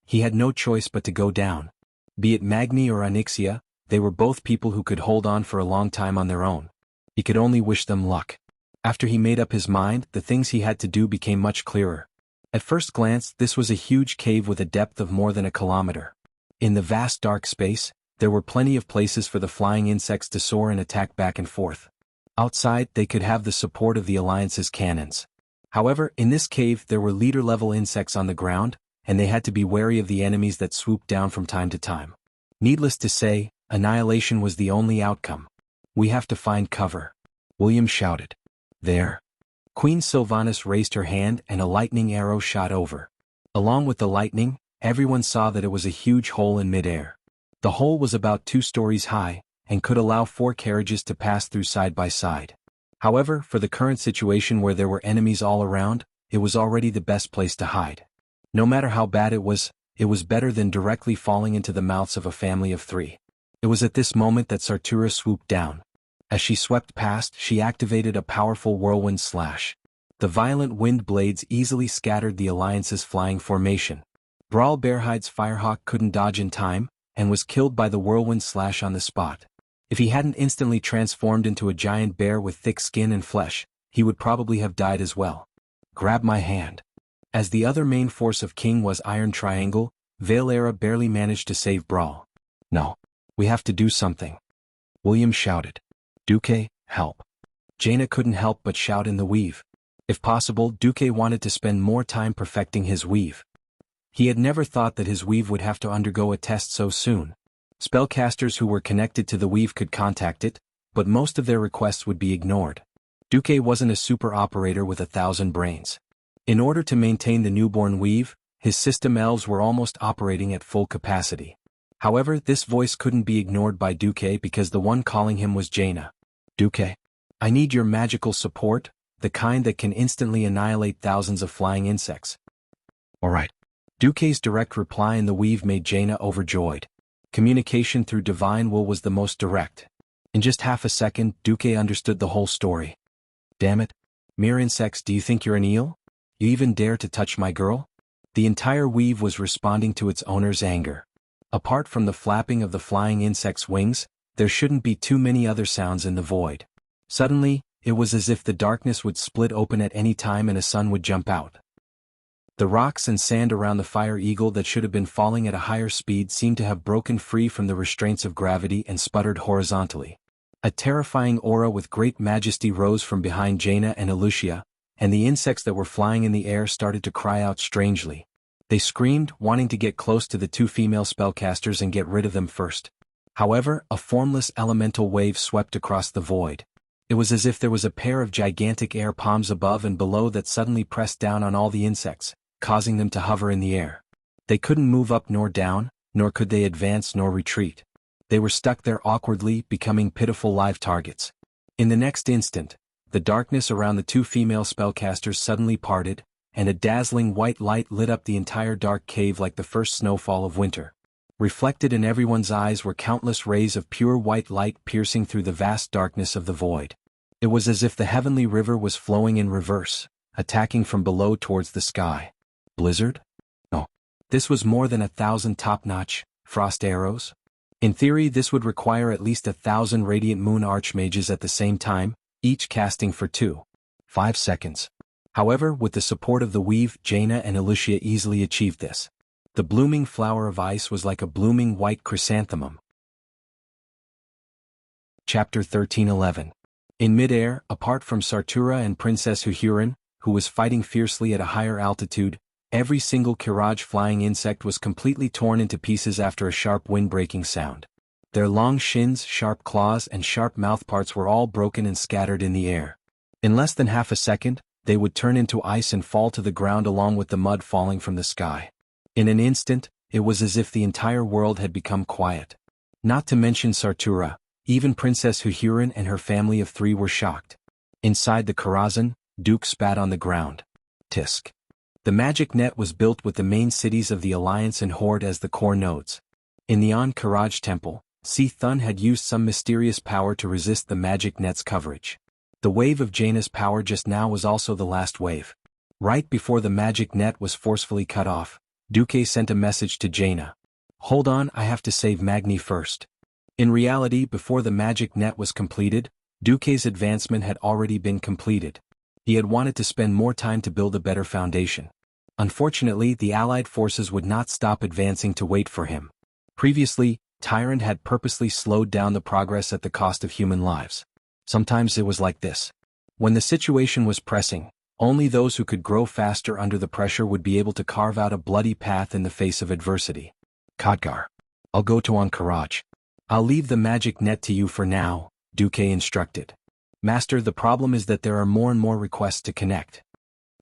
[SPEAKER 1] He had no choice but to go down. Be it Magni or Onyxia, they were both people who could hold on for a long time on their own. He could only wish them luck. After he made up his mind, the things he had to do became much clearer. At first glance, this was a huge cave with a depth of more than a kilometer. In the vast dark space, there were plenty of places for the flying insects to soar and attack back and forth. Outside, they could have the support of the Alliance's cannons. However, in this cave there were leader-level insects on the ground, and they had to be wary of the enemies that swooped down from time to time. Needless to say, annihilation was the only outcome. "We have to find cover," William shouted. "There." Queen Sylvanas raised her hand and a lightning arrow shot over. Along with the lightning, everyone saw that it was a huge hole in midair. The hole was about 2 stories high, and could allow 4 carriages to pass through side by side. However, for the current situation where there were enemies all around, it was already the best place to hide. No matter how bad it was better than directly falling into the mouths of a family of 3. It was at this moment that Sartura swooped down. As she swept past, she activated a powerful whirlwind slash. The violent wind blades easily scattered the Alliance's flying formation. Brawl Bearhide's firehawk couldn't dodge in time, and was killed by the whirlwind slash on the spot. If he hadn't instantly transformed into a giant bear with thick skin and flesh, he would probably have died as well. "Grab my hand." As the other main force of King was Iron Triangle, Valera barely managed to save Brawl. "No. We have to do something," William shouted. "Duque, help." Jaina couldn't help but shout in the weave. If possible, Duque wanted to spend more time perfecting his weave. He had never thought that his weave would have to undergo a test so soon. Spellcasters who were connected to the weave could contact it, but most of their requests would be ignored. Duque wasn't a super operator with 1,000 brains. In order to maintain the newborn weave, his system elves were almost operating at full capacity. However, this voice couldn't be ignored by Duque because the one calling him was Jaina. "Duque, I need your magical support, the kind that can instantly annihilate thousands of flying insects." "All right." Duque's direct reply in the weave made Jaina overjoyed. Communication through divine will was the most direct. In just half a second, Duque understood the whole story. "Damn it. Mere insects, do you think you're an eel? You even dare to touch my girl?" The entire weave was responding to its owner's anger. Apart from the flapping of the flying insect's wings, there shouldn't be too many other sounds in the void. Suddenly, it was as if the darkness would split open at any time and a sun would jump out. The rocks and sand around the fire eagle that should have been falling at a higher speed seemed to have broken free from the restraints of gravity and sputtered horizontally. A terrifying aura with great majesty rose from behind Jaina and Elucia, and the insects that were flying in the air started to cry out strangely. They screamed, wanting to get close to the 2 female spellcasters and get rid of them first. However, a formless elemental wave swept across the void. It was as if there was a pair of gigantic air palms above and below that suddenly pressed down on all the insects, causing them to hover in the air. They couldn't move up nor down, nor could they advance nor retreat. They were stuck there awkwardly, becoming pitiful live targets. In the next instant, the darkness around the 2 female spellcasters suddenly parted, and a dazzling white light lit up the entire dark cave like the first snowfall of winter. Reflected in everyone's eyes were countless rays of pure white light piercing through the vast darkness of the void. It was as if the heavenly river was flowing in reverse, attacking from below towards the sky. Blizzard? No. This was more than 1,000 top-notch frost arrows. In theory, this would require at least 1,000 radiant moon archmages at the same time, each casting for 5 seconds. However, with the support of the weave, Jaina and Alicia easily achieved this. The blooming flower of ice was like a blooming white chrysanthemum. Chapter 13:11. In midair, apart from Sartura and Princess Huhuran, who was fighting fiercely at a higher altitude, every single Kiraj flying insect was completely torn into pieces after a sharp wind-breaking sound. Their long shins, sharp claws, and sharp mouthparts were all broken and scattered in the air. In less than half a second, they would turn into ice and fall to the ground along with the mud falling from the sky. In an instant, it was as if the entire world had become quiet. Not to mention Sartura, even Princess Huhuran and her family of 3 were shocked. Inside the Karazhan, Duke spat on the ground. Tisk. The magic net was built with the main cities of the Alliance and Horde as the core nodes. In the Karaj Temple, Si Thun had used some mysterious power to resist the magic net's coverage. The wave of Jaina's power just now was also the last wave. Right before the magic net was forcefully cut off, Duque sent a message to Jaina. Hold on, I have to save Magni first. In reality, before the magic net was completed, Duque's advancement had already been completed. He had wanted to spend more time to build a better foundation. Unfortunately, the Allied forces would not stop advancing to wait for him. Previously, Tyrant had purposely slowed down the progress at the cost of human lives. Sometimes it was like this. When the situation was pressing, only those who could grow faster under the pressure would be able to carve out a bloody path in the face of adversity. Khadgar. I'll go to Ankaraj. I'll leave the magic net to you for now, Duque instructed. Master, the problem is that there are more and more requests to connect.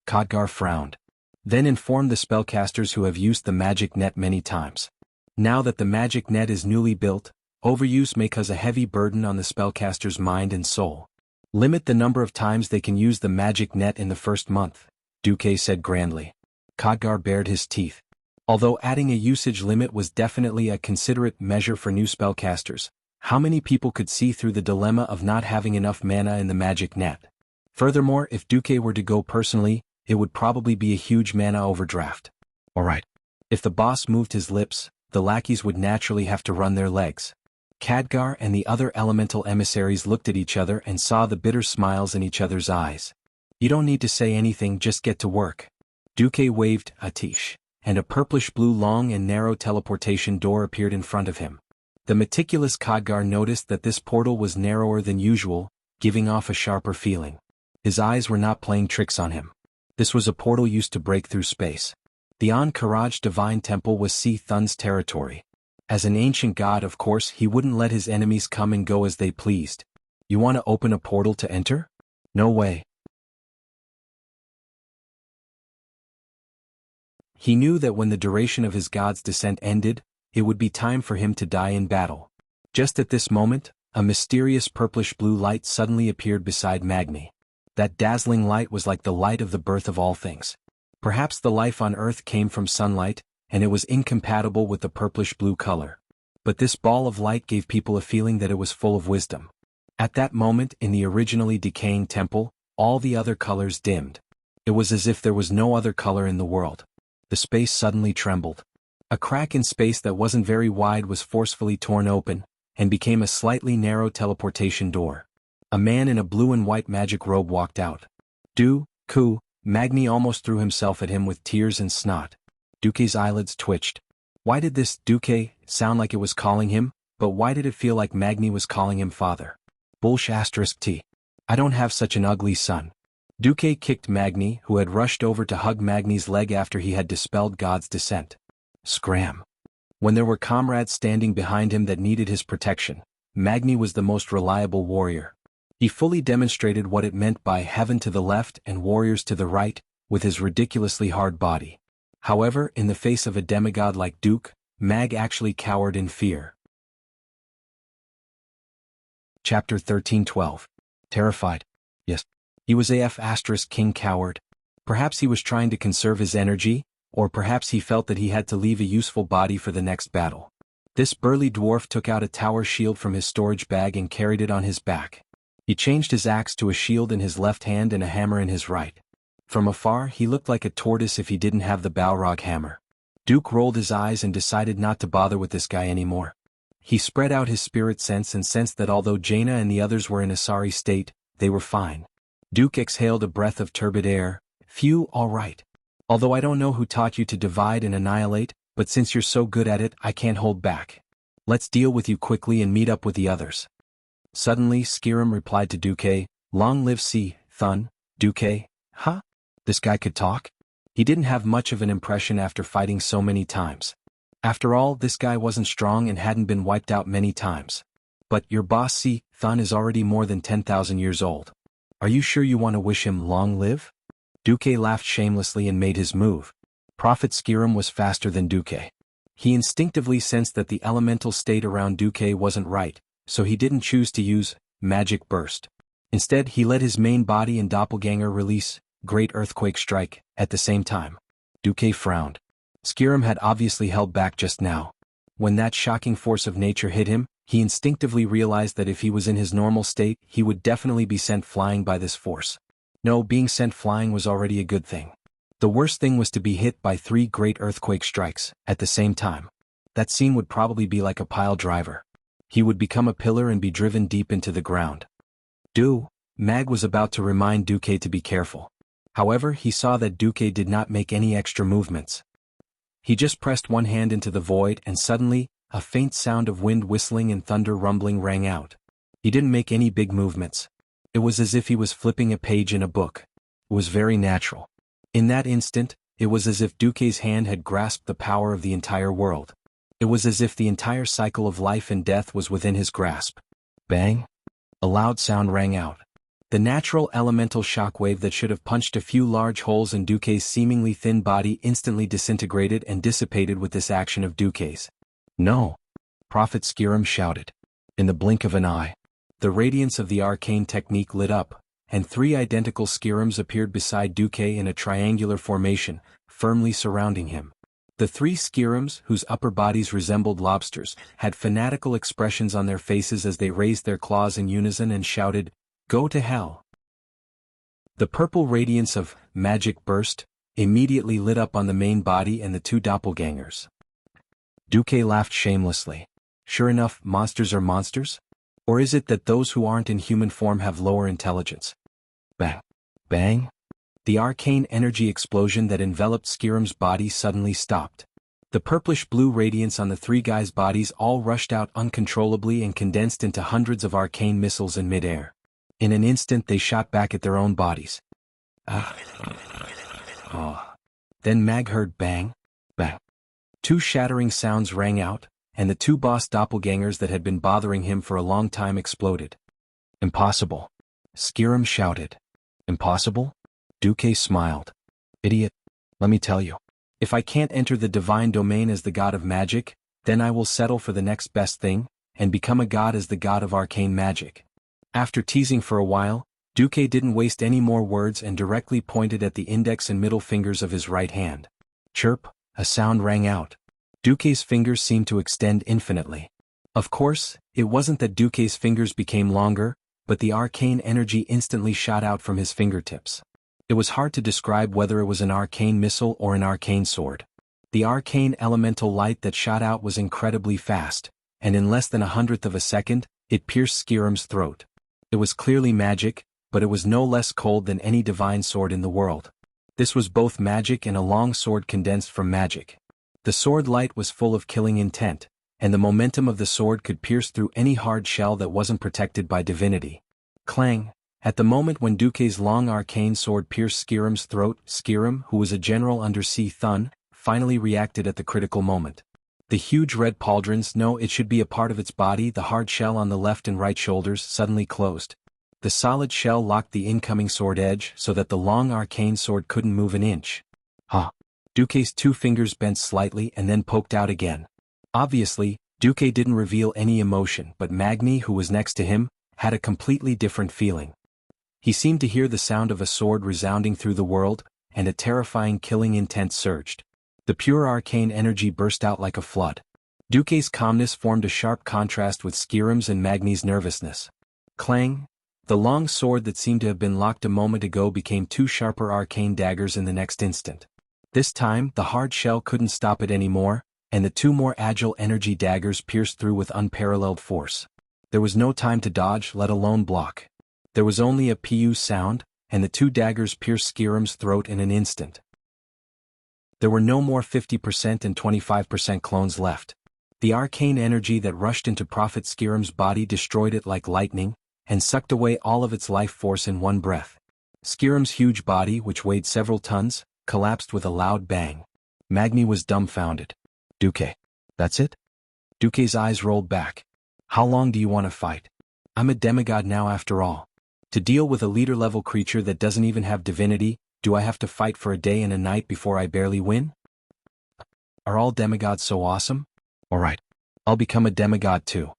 [SPEAKER 1] Khadgar frowned. Then informed the spellcasters who have used the magic net many times. Now that the magic net is newly built, overuse may cause a heavy burden on the spellcaster's mind and soul. Limit the number of times they can use the magic net in the first month, Duque said grandly. Khadgar bared his teeth. Although adding a usage limit was definitely a considerate measure for new spellcasters, how many people could see through the dilemma of not having enough mana in the magic net? Furthermore, if Duque were to go personally, it would probably be a huge mana overdraft. Alright. If the boss moved his lips, the lackeys would naturally have to run their legs. Khadgar and the other elemental emissaries looked at each other and saw the bitter smiles in each other's eyes. You don't need to say anything, just get to work. Duque waved Atish, and a purplish-blue long and narrow teleportation door appeared in front of him. The meticulous Khadgar noticed that this portal was narrower than usual, giving off a sharper feeling. His eyes were not playing tricks on him. This was a portal used to break through space. The Karaj Divine Temple was Si Thun's territory. As an ancient god, of course, he wouldn't let his enemies come and go as they pleased. You want to open a portal to enter? No way. He knew that when the duration of his god's descent ended, it would be time for him to die in battle. Just at this moment, a mysterious purplish-blue light suddenly appeared beside Magni. That dazzling light was like the light of the birth of all things. Perhaps the life on Earth came from sunlight, and it was incompatible with the purplish-blue color. But this ball of light gave people a feeling that it was full of wisdom. At that moment, in the originally decaying temple, all the other colors dimmed. It was as if there was no other color in the world. The space suddenly trembled. A crack in space that wasn't very wide was forcefully torn open, and became a slightly narrow teleportation door. A man in a blue and white magic robe walked out. Ku, Magni almost threw himself at him with tears and snot. Duque's eyelids twitched. Why did this Duque sound like it was calling him, but why did it feel like Magni was calling him father? Bullsh*T. I don't have such an ugly son. Duque kicked Magni, who had rushed over to hug Magni's leg after he had dispelled God's descent. Scram. When there were comrades standing behind him that needed his protection, Magni was the most reliable warrior. He fully demonstrated what it meant by heaven to the left and warriors to the right, with his ridiculously hard body. However, in the face of a demigod like Duke, Mag actually cowered in fear. Chapter 13:12. Terrified. Yes. He was King coward. Perhaps he was trying to conserve his energy, or perhaps he felt that he had to leave a useful body for the next battle. This burly dwarf took out a tower shield from his storage bag and carried it on his back. He changed his axe to a shield in his left hand and a hammer in his right. From afar he looked like a tortoise if he didn't have the Balrog hammer. Duke rolled his eyes and decided not to bother with this guy anymore. He spread out his spirit sense and sensed that although Jaina and the others were in a sorry state, they were fine. Duke exhaled a breath of turbid air. Phew, all right. Although I don't know who taught you to divide and annihilate, but since you're so good at it, I can't hold back. Let's deal with you quickly and meet up with the others. Suddenly, Skirim replied to Duke, "Long live Si, Thun, Duke." Huh? This guy could talk? He didn't have much of an impression after fighting so many times. After all, this guy wasn't strong and hadn't been wiped out many times. But your boss Si, Thun is already more than 10,000 years old. Are you sure you want to wish him long live? Duke laughed shamelessly and made his move. Prophet Skirim was faster than Duque. He instinctively sensed that the elemental state around Duque wasn't right, so he didn't choose to use Magic Burst. Instead, he let his main body and doppelganger release Great Earthquake Strike at the same time. Duque frowned. Skirim had obviously held back just now. When that shocking force of nature hit him, he instinctively realized that if he was in his normal state, he would definitely be sent flying by this force. No, being sent flying was already a good thing. The worst thing was to be hit by 3 great earthquake strikes at the same time. That scene would probably be like a pile driver. He would become a pillar and be driven deep into the ground. Mag was about to remind Duque to be careful. However, he saw that Duque did not make any extra movements. He just pressed one hand into the void and suddenly, a faint sound of wind whistling and thunder rumbling rang out. He didn't make any big movements. It was as if he was flipping a page in a book. It was very natural. In that instant, it was as if Duque's hand had grasped the power of the entire world. It was as if the entire cycle of life and death was within his grasp. Bang! A loud sound rang out. The natural elemental shockwave that should have punched a few large holes in Duque's seemingly thin body instantly disintegrated and dissipated with this action of Duque's. No! Prophet Skirim shouted. In the blink of an eye, the radiance of the arcane technique lit up, and 3 identical Skirims appeared beside Duque in a triangular formation, firmly surrounding him. The 3 Skirims, whose upper bodies resembled lobsters, had fanatical expressions on their faces as they raised their claws in unison and shouted, "Go to hell!" The purple radiance of Magic Burst immediately lit up on the main body and the 2 doppelgangers. Duque laughed shamelessly. Sure enough, monsters are monsters? Or is it that those who aren't in human form have lower intelligence? Bang! Bang! The arcane energy explosion that enveloped Skirim's body suddenly stopped. The purplish-blue radiance on the 3 guys' bodies all rushed out uncontrollably and condensed into hundreds of arcane missiles in midair. In an instant they shot back at their own bodies. Then Mag heard bang, bang. 2 shattering sounds rang out, and the 2 boss doppelgangers that had been bothering him for a long time exploded. Impossible! Skirim shouted. Impossible? Duque smiled. Idiot. Let me tell you. If I can't enter the divine domain as the god of magic, then I will settle for the next best thing, and become a god as the god of arcane magic. After teasing for a while, Duque didn't waste any more words and directly pointed at the index and middle fingers of his right hand. Chirp! A sound rang out. Duque's fingers seemed to extend infinitely. Of course, it wasn't that Duque's fingers became longer, but the arcane energy instantly shot out from his fingertips. It was hard to describe whether it was an arcane missile or an arcane sword. The arcane elemental light that shot out was incredibly fast, and in less than 1/100th of a second, it pierced Skirim's throat. It was clearly magic, but it was no less cold than any divine sword in the world. This was both magic and a long sword condensed from magic. The sword light was full of killing intent, and the momentum of the sword could pierce through any hard shell that wasn't protected by divinity. Clang! At the moment when Duque's long arcane sword pierced Skirim's throat, Skirim, who was a general under Si Thun, finally reacted at the critical moment. The huge red pauldrons, no, it should be a part of its body, the hard shell on the left and right shoulders, suddenly closed. The solid shell locked the incoming sword edge so that the long arcane sword couldn't move an inch. Duque's 2 fingers bent slightly and then poked out again. Obviously, Duque didn't reveal any emotion, but Magni, who was next to him, had a completely different feeling. He seemed to hear the sound of a sword resounding through the world, and a terrifying killing intent surged. The pure arcane energy burst out like a flood. Duque's calmness formed a sharp contrast with Skirim's and Magni's nervousness. Clang! The long sword that seemed to have been locked a moment ago became two sharper arcane daggers in the next instant. This time, the hard shell couldn't stop it anymore, and the two more agile energy daggers pierced through with unparalleled force. There was no time to dodge, let alone block. There was only a pu sound, and the two daggers pierced Skirim's throat in an instant. There were no more 50% and 25% clones left. The arcane energy that rushed into Prophet Skirim's body destroyed it like lightning, and sucked away all of its life force in one breath. Skirim's huge body, which weighed several tons, collapsed with a loud bang. Magni was dumbfounded. Duque. That's it? Duque's eyes rolled back. How long do you want to fight? I'm a demigod now after all. To deal with a leader-level creature that doesn't even have divinity, do I have to fight for a day and a night before I barely win? Are all demigods so awesome? Alright. I'll become a demigod too.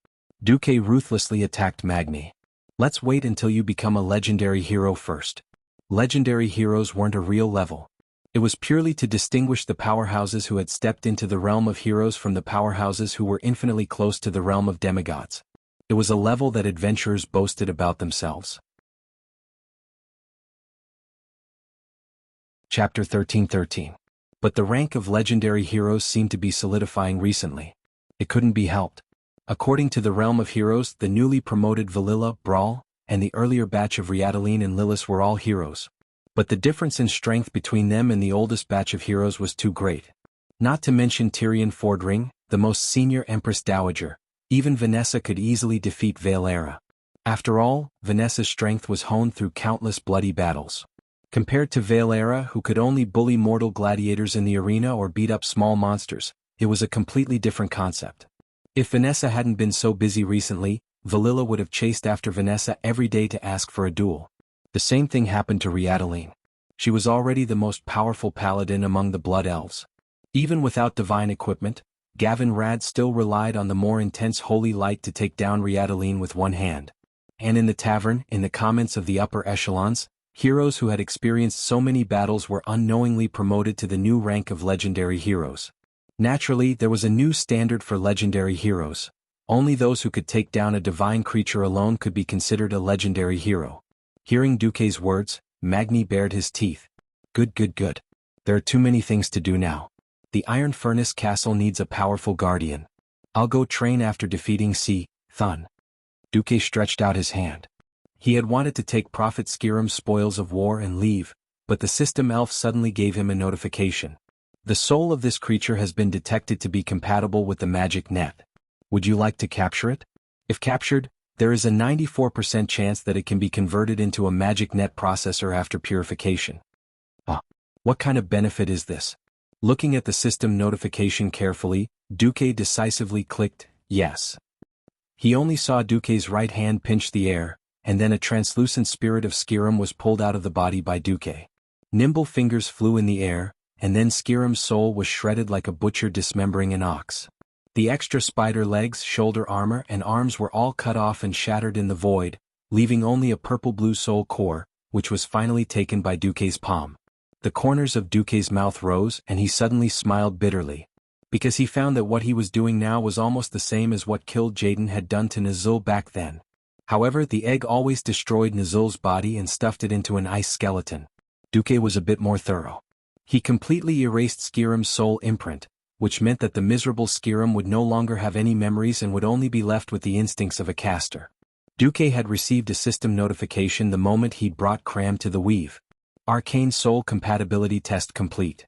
[SPEAKER 1] Duque ruthlessly attacked Magni. Let's wait until you become a legendary hero first. Legendary heroes weren't a real level. It was purely to distinguish the powerhouses who had stepped into the realm of heroes from the powerhouses who were infinitely close to the realm of demigods. It was a level that adventurers boasted about themselves. Chapter 13:13. But the rank of legendary heroes seemed to be solidifying recently. It couldn't be helped. According to the realm of heroes, the newly promoted Valilla, Brawl, and the earlier batch of Riataline and Lillis were all heroes. But the difference in strength between them and the oldest batch of heroes was too great. Not to mention Tyrion Fordring, the most senior Empress Dowager. Even Vanessa could easily defeat Valera. After all, Vanessa's strength was honed through countless bloody battles. Compared to Valera, who could only bully mortal gladiators in the arena or beat up small monsters, it was a completely different concept. If Vanessa hadn't been so busy recently, Valilla would have chased after Vanessa every day to ask for a duel. The same thing happened to Riataline. She was already the most powerful paladin among the Blood Elves. Even without divine equipment, Gavin Rad still relied on the more intense holy light to take down Riataline with one hand. And in the tavern, in the comments of the upper echelons, heroes who had experienced so many battles were unknowingly promoted to the new rank of legendary heroes. Naturally, there was a new standard for legendary heroes. Only those who could take down a divine creature alone could be considered a legendary hero. Hearing Duque's words, Magni bared his teeth. Good. There are too many things to do now. The Iron Furnace Castle needs a powerful guardian. I'll go train after defeating Thun. Duque stretched out his hand. He had wanted to take Prophet Skirim's spoils of war and leave, but the system elf suddenly gave him a notification. The soul of this creature has been detected to be compatible with the magic net. Would you like to capture it? If captured, there is a 94% chance that it can be converted into a magic net processor after purification. What kind of benefit is this? Looking at the system notification carefully, Duque decisively clicked yes. He only saw Duque's right hand pinch the air, and then a translucent spirit of Skirim was pulled out of the body by Duque. Nimble fingers flew in the air, and then Skirim's soul was shredded like a butcher dismembering an ox. The extra spider legs, shoulder armor, and arms were all cut off and shattered in the void, leaving only a purple-blue soul core, which was finally taken by Duque's palm. The corners of Duque's mouth rose and he suddenly smiled bitterly. Because he found that what he was doing now was almost the same as what killed Jaden had done to Nazul back then. However, the egg always destroyed Nazul's body and stuffed it into an ice skeleton. Duque was a bit more thorough. He completely erased Skirim's soul imprint, which meant that the miserable Skirim would no longer have any memories and would only be left with the instincts of a caster. Duque had received a system notification the moment he'd brought Cram to the weave. Arcane Soul Compatibility Test complete.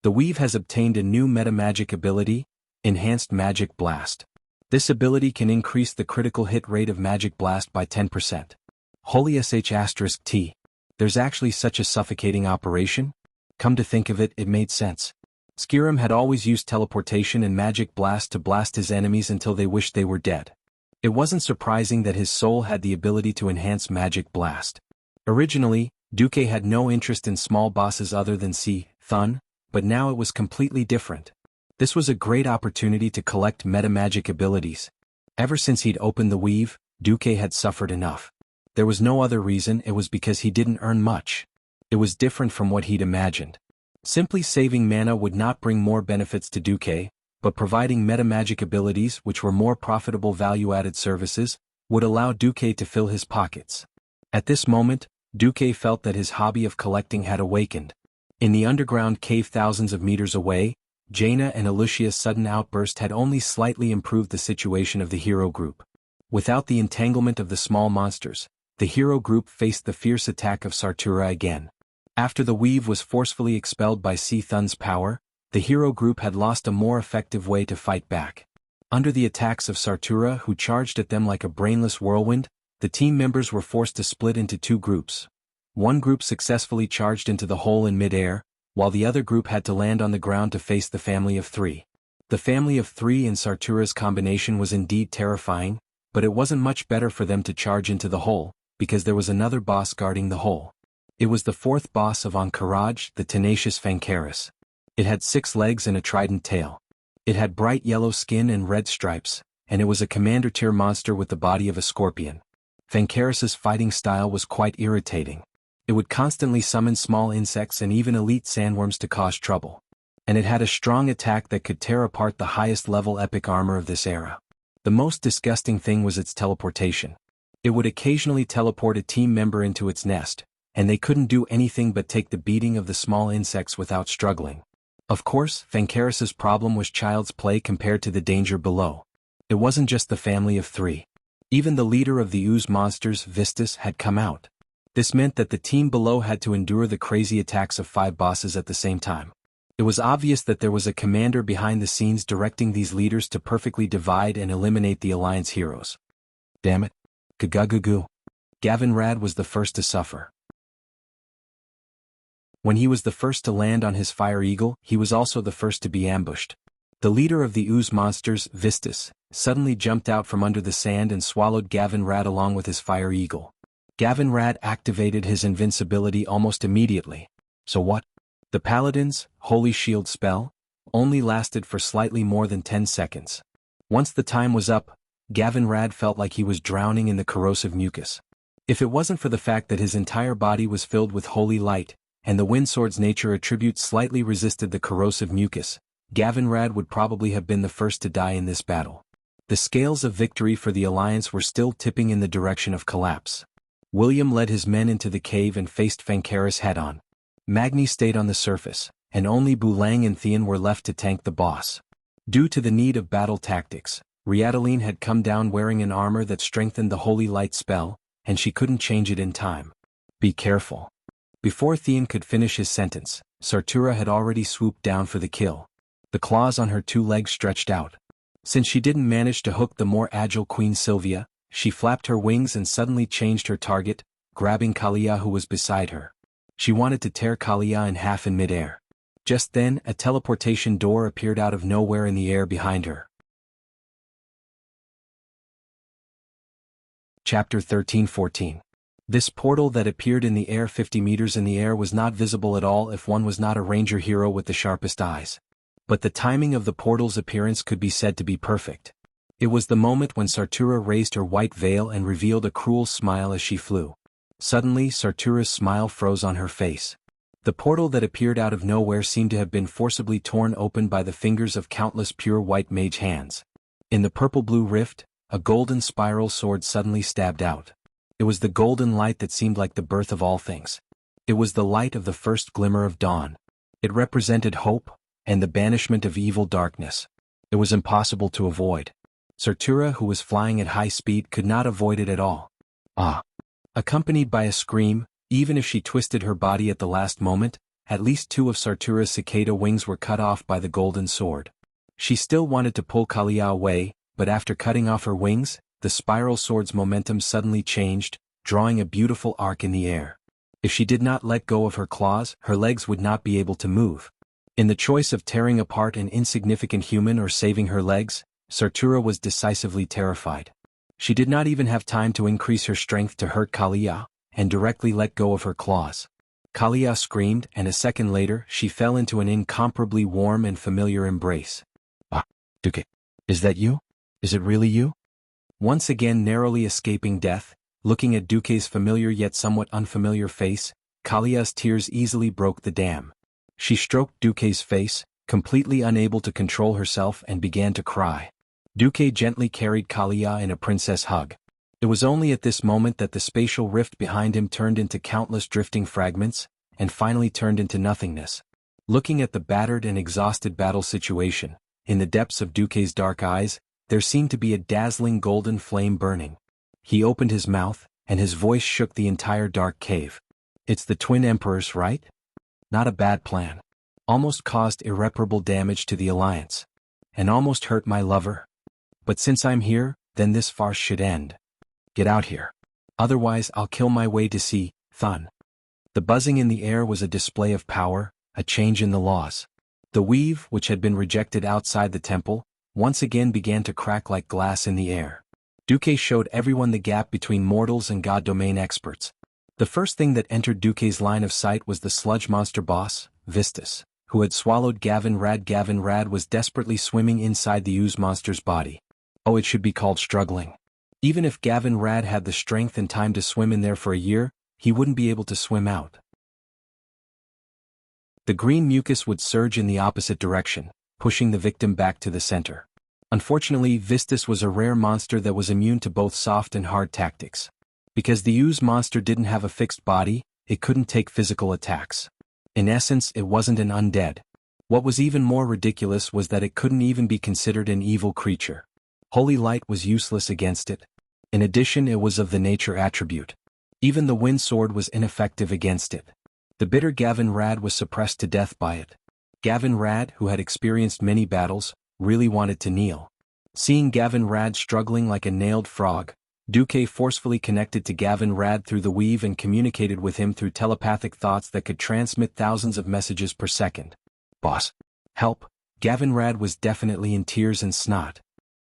[SPEAKER 1] The weave has obtained a new metamagic ability, Enhanced Magic Blast. This ability can increase the critical hit rate of Magic Blast by 10%. Holy sh*T. There's actually such a suffocating operation? Come to think of it, it made sense. Skirim had always used teleportation and Magic Blast to blast his enemies until they wished they were dead. It wasn't surprising that his soul had the ability to enhance Magic Blast. Originally, Duque had no interest in small bosses other than Thun, but now it was completely different. This was a great opportunity to collect metamagic abilities. Ever since he'd opened the weave, Duque had suffered enough. There was no other reason, it was because he didn't earn much. It was different from what he'd imagined. Simply saving mana would not bring more benefits to Duque, but providing metamagic abilities which were more profitable value-added services, would allow Duque to fill his pockets. At this moment, Duque felt that his hobby of collecting had awakened. In the underground cave thousands of meters away, Jaina and Alicia's sudden outburst had only slightly improved the situation of the hero group. Without the entanglement of the small monsters, the hero group faced the fierce attack of Sartura again. After the weave was forcefully expelled by Thun's power, the hero group had lost a more effective way to fight back. Under the attacks of Sartura, who charged at them like a brainless whirlwind, the team members were forced to split into two groups. One group successfully charged into the hole in mid-air, while the other group had to land on the ground to face the family of three. The family of three in Sartura's combination was indeed terrifying, but it wasn't much better for them to charge into the hole, because there was another boss guarding the hole. It was the fourth boss of Ahn'Qiraj, the tenacious Fancaris. It had 6 legs and a trident tail. It had bright yellow skin and red stripes, and it was a commander-tier monster with the body of a scorpion. Fancaris's fighting style was quite irritating. It would constantly summon small insects and even elite sandworms to cause trouble. And it had a strong attack that could tear apart the highest-level epic armor of this era. The most disgusting thing was its teleportation. It would occasionally teleport a team member into its nest, and they couldn't do anything but take the beating of the small insects without struggling. Of course, Fancaris's problem was child's play compared to the danger below. It wasn't just the family of three. Even the leader of the ooze monsters, Vistus, had come out. This meant that the team below had to endure the crazy attacks of 5 bosses at the same time. It was obvious that there was a commander behind the scenes directing these leaders to perfectly divide and eliminate the Alliance heroes. Damn it. Gugugugu. Gavin Rad was the first to suffer. When he was the first to land on his Fire Eagle, he was also the first to be ambushed. The leader of the ooze monsters, Vistus, suddenly jumped out from under the sand and swallowed Gavin Rad along with his Fire Eagle. Gavin Rad activated his invincibility almost immediately. So what? The Paladin's Holy Shield spell only lasted for slightly more than 10 seconds. Once the time was up, Gavin Rad felt like he was drowning in the corrosive mucus. If it wasn't for the fact that his entire body was filled with holy light, and the Windsword's nature attribute slightly resisted the corrosive mucus, Gavin Rad would probably have been the first to die in this battle. The scales of victory for the Alliance were still tipping in the direction of collapse. William led his men into the cave and faced Fancaris head-on. Magni stayed on the surface, and only Bulang and Theon were left to tank the boss. Due to the need of battle tactics, Riadaline had come down wearing an armor that strengthened the Holy Light spell, and she couldn't change it in time. Be careful. Before Theon could finish his sentence, Sartura had already swooped down for the kill. The claws on her 2 legs stretched out. Since she didn't manage to hook the more agile Queen Sylvia, she flapped her wings and suddenly changed her target, grabbing Kalia, who was beside her. She wanted to tear Kalia in half in midair. Just then, a teleportation door appeared out of nowhere in the air behind her. Chapter 13-14. This portal that appeared in the air 50 meters in the air was not visible at all if one was not a ranger hero with the sharpest eyes. But the timing of the portal's appearance could be said to be perfect. It was the moment when Sartura raised her white veil and revealed a cruel smile as she flew. Suddenly, Sartura's smile froze on her face. The portal that appeared out of nowhere seemed to have been forcibly torn open by the fingers of countless pure white mage hands. In the purple-blue rift, a golden spiral sword suddenly stabbed out. It was the golden light that seemed like the birth of all things. It was the light of the first glimmer of dawn. It represented hope, and the banishment of evil darkness. It was impossible to avoid. Sartura, who was flying at high speed, could not avoid it at all. Ah! Accompanied by a scream, even if she twisted her body at the last moment, at least 2 of Sartura's cicada wings were cut off by the golden sword. She still wanted to pull Kalia away, but after cutting off her wings, the spiral sword's momentum suddenly changed, drawing a beautiful arc in the air. If she did not let go of her claws, her legs would not be able to move. In the choice of tearing apart an insignificant human or saving her legs, Sartura was decisively terrified. She did not even have time to increase her strength to hurt Kalia, and directly let go of her claws. Kalia screamed, and a second later she fell into an incomparably warm and familiar embrace. Ah, Duque. Is that you? Is it really you? Once again narrowly escaping death, looking at Duque's familiar yet somewhat unfamiliar face, Kalia's tears easily broke the dam. She stroked Duke's face, completely unable to control herself, and began to cry. Duke gently carried Kalia in a princess hug. It was only at this moment that the spatial rift behind him turned into countless drifting fragments, and finally turned into nothingness. Looking at the battered and exhausted battle situation, in the depths of Duke's dark eyes, there seemed to be a dazzling golden flame burning. He opened his mouth, and his voice shook the entire dark cave. "It's the twin emperors, right? Not a bad plan. Almost caused irreparable damage to the alliance. And almost hurt my lover. But since I'm here, then this farce should end. Get out here. Otherwise I'll kill my way to see, Thun." The buzzing in the air was a display of power, a change in the laws. The weave, which had been rejected outside the temple, once again began to crack like glass in the air. Duke showed everyone the gap between mortals and god domain experts. The first thing that entered Duke's line of sight was the sludge monster boss, Vistus, who had swallowed Gavin Rad. Gavin Rad was desperately swimming inside the ooze monster's body. Oh, it should be called struggling. Even if Gavin Rad had the strength and time to swim in there for a year, he wouldn't be able to swim out. The green mucus would surge in the opposite direction, pushing the victim back to the center. Unfortunately, Vistus was a rare monster that was immune to both soft and hard tactics. Because the ooze monster didn't have a fixed body, it couldn't take physical attacks. In essence, it wasn't an undead. What was even more ridiculous was that it couldn't even be considered an evil creature. Holy light was useless against it. In addition, it was of the nature attribute. Even the wind sword was ineffective against it. The bitter Gavin Rad was suppressed to death by it. Gavin Rad, who had experienced many battles, really wanted to kneel. Seeing Gavin Rad struggling like a nailed frog, Duke forcefully connected to Gavin Rad through the weave and communicated with him through telepathic thoughts that could transmit thousands of messages per second. "Boss. Help." Gavin Rad was definitely in tears and snot.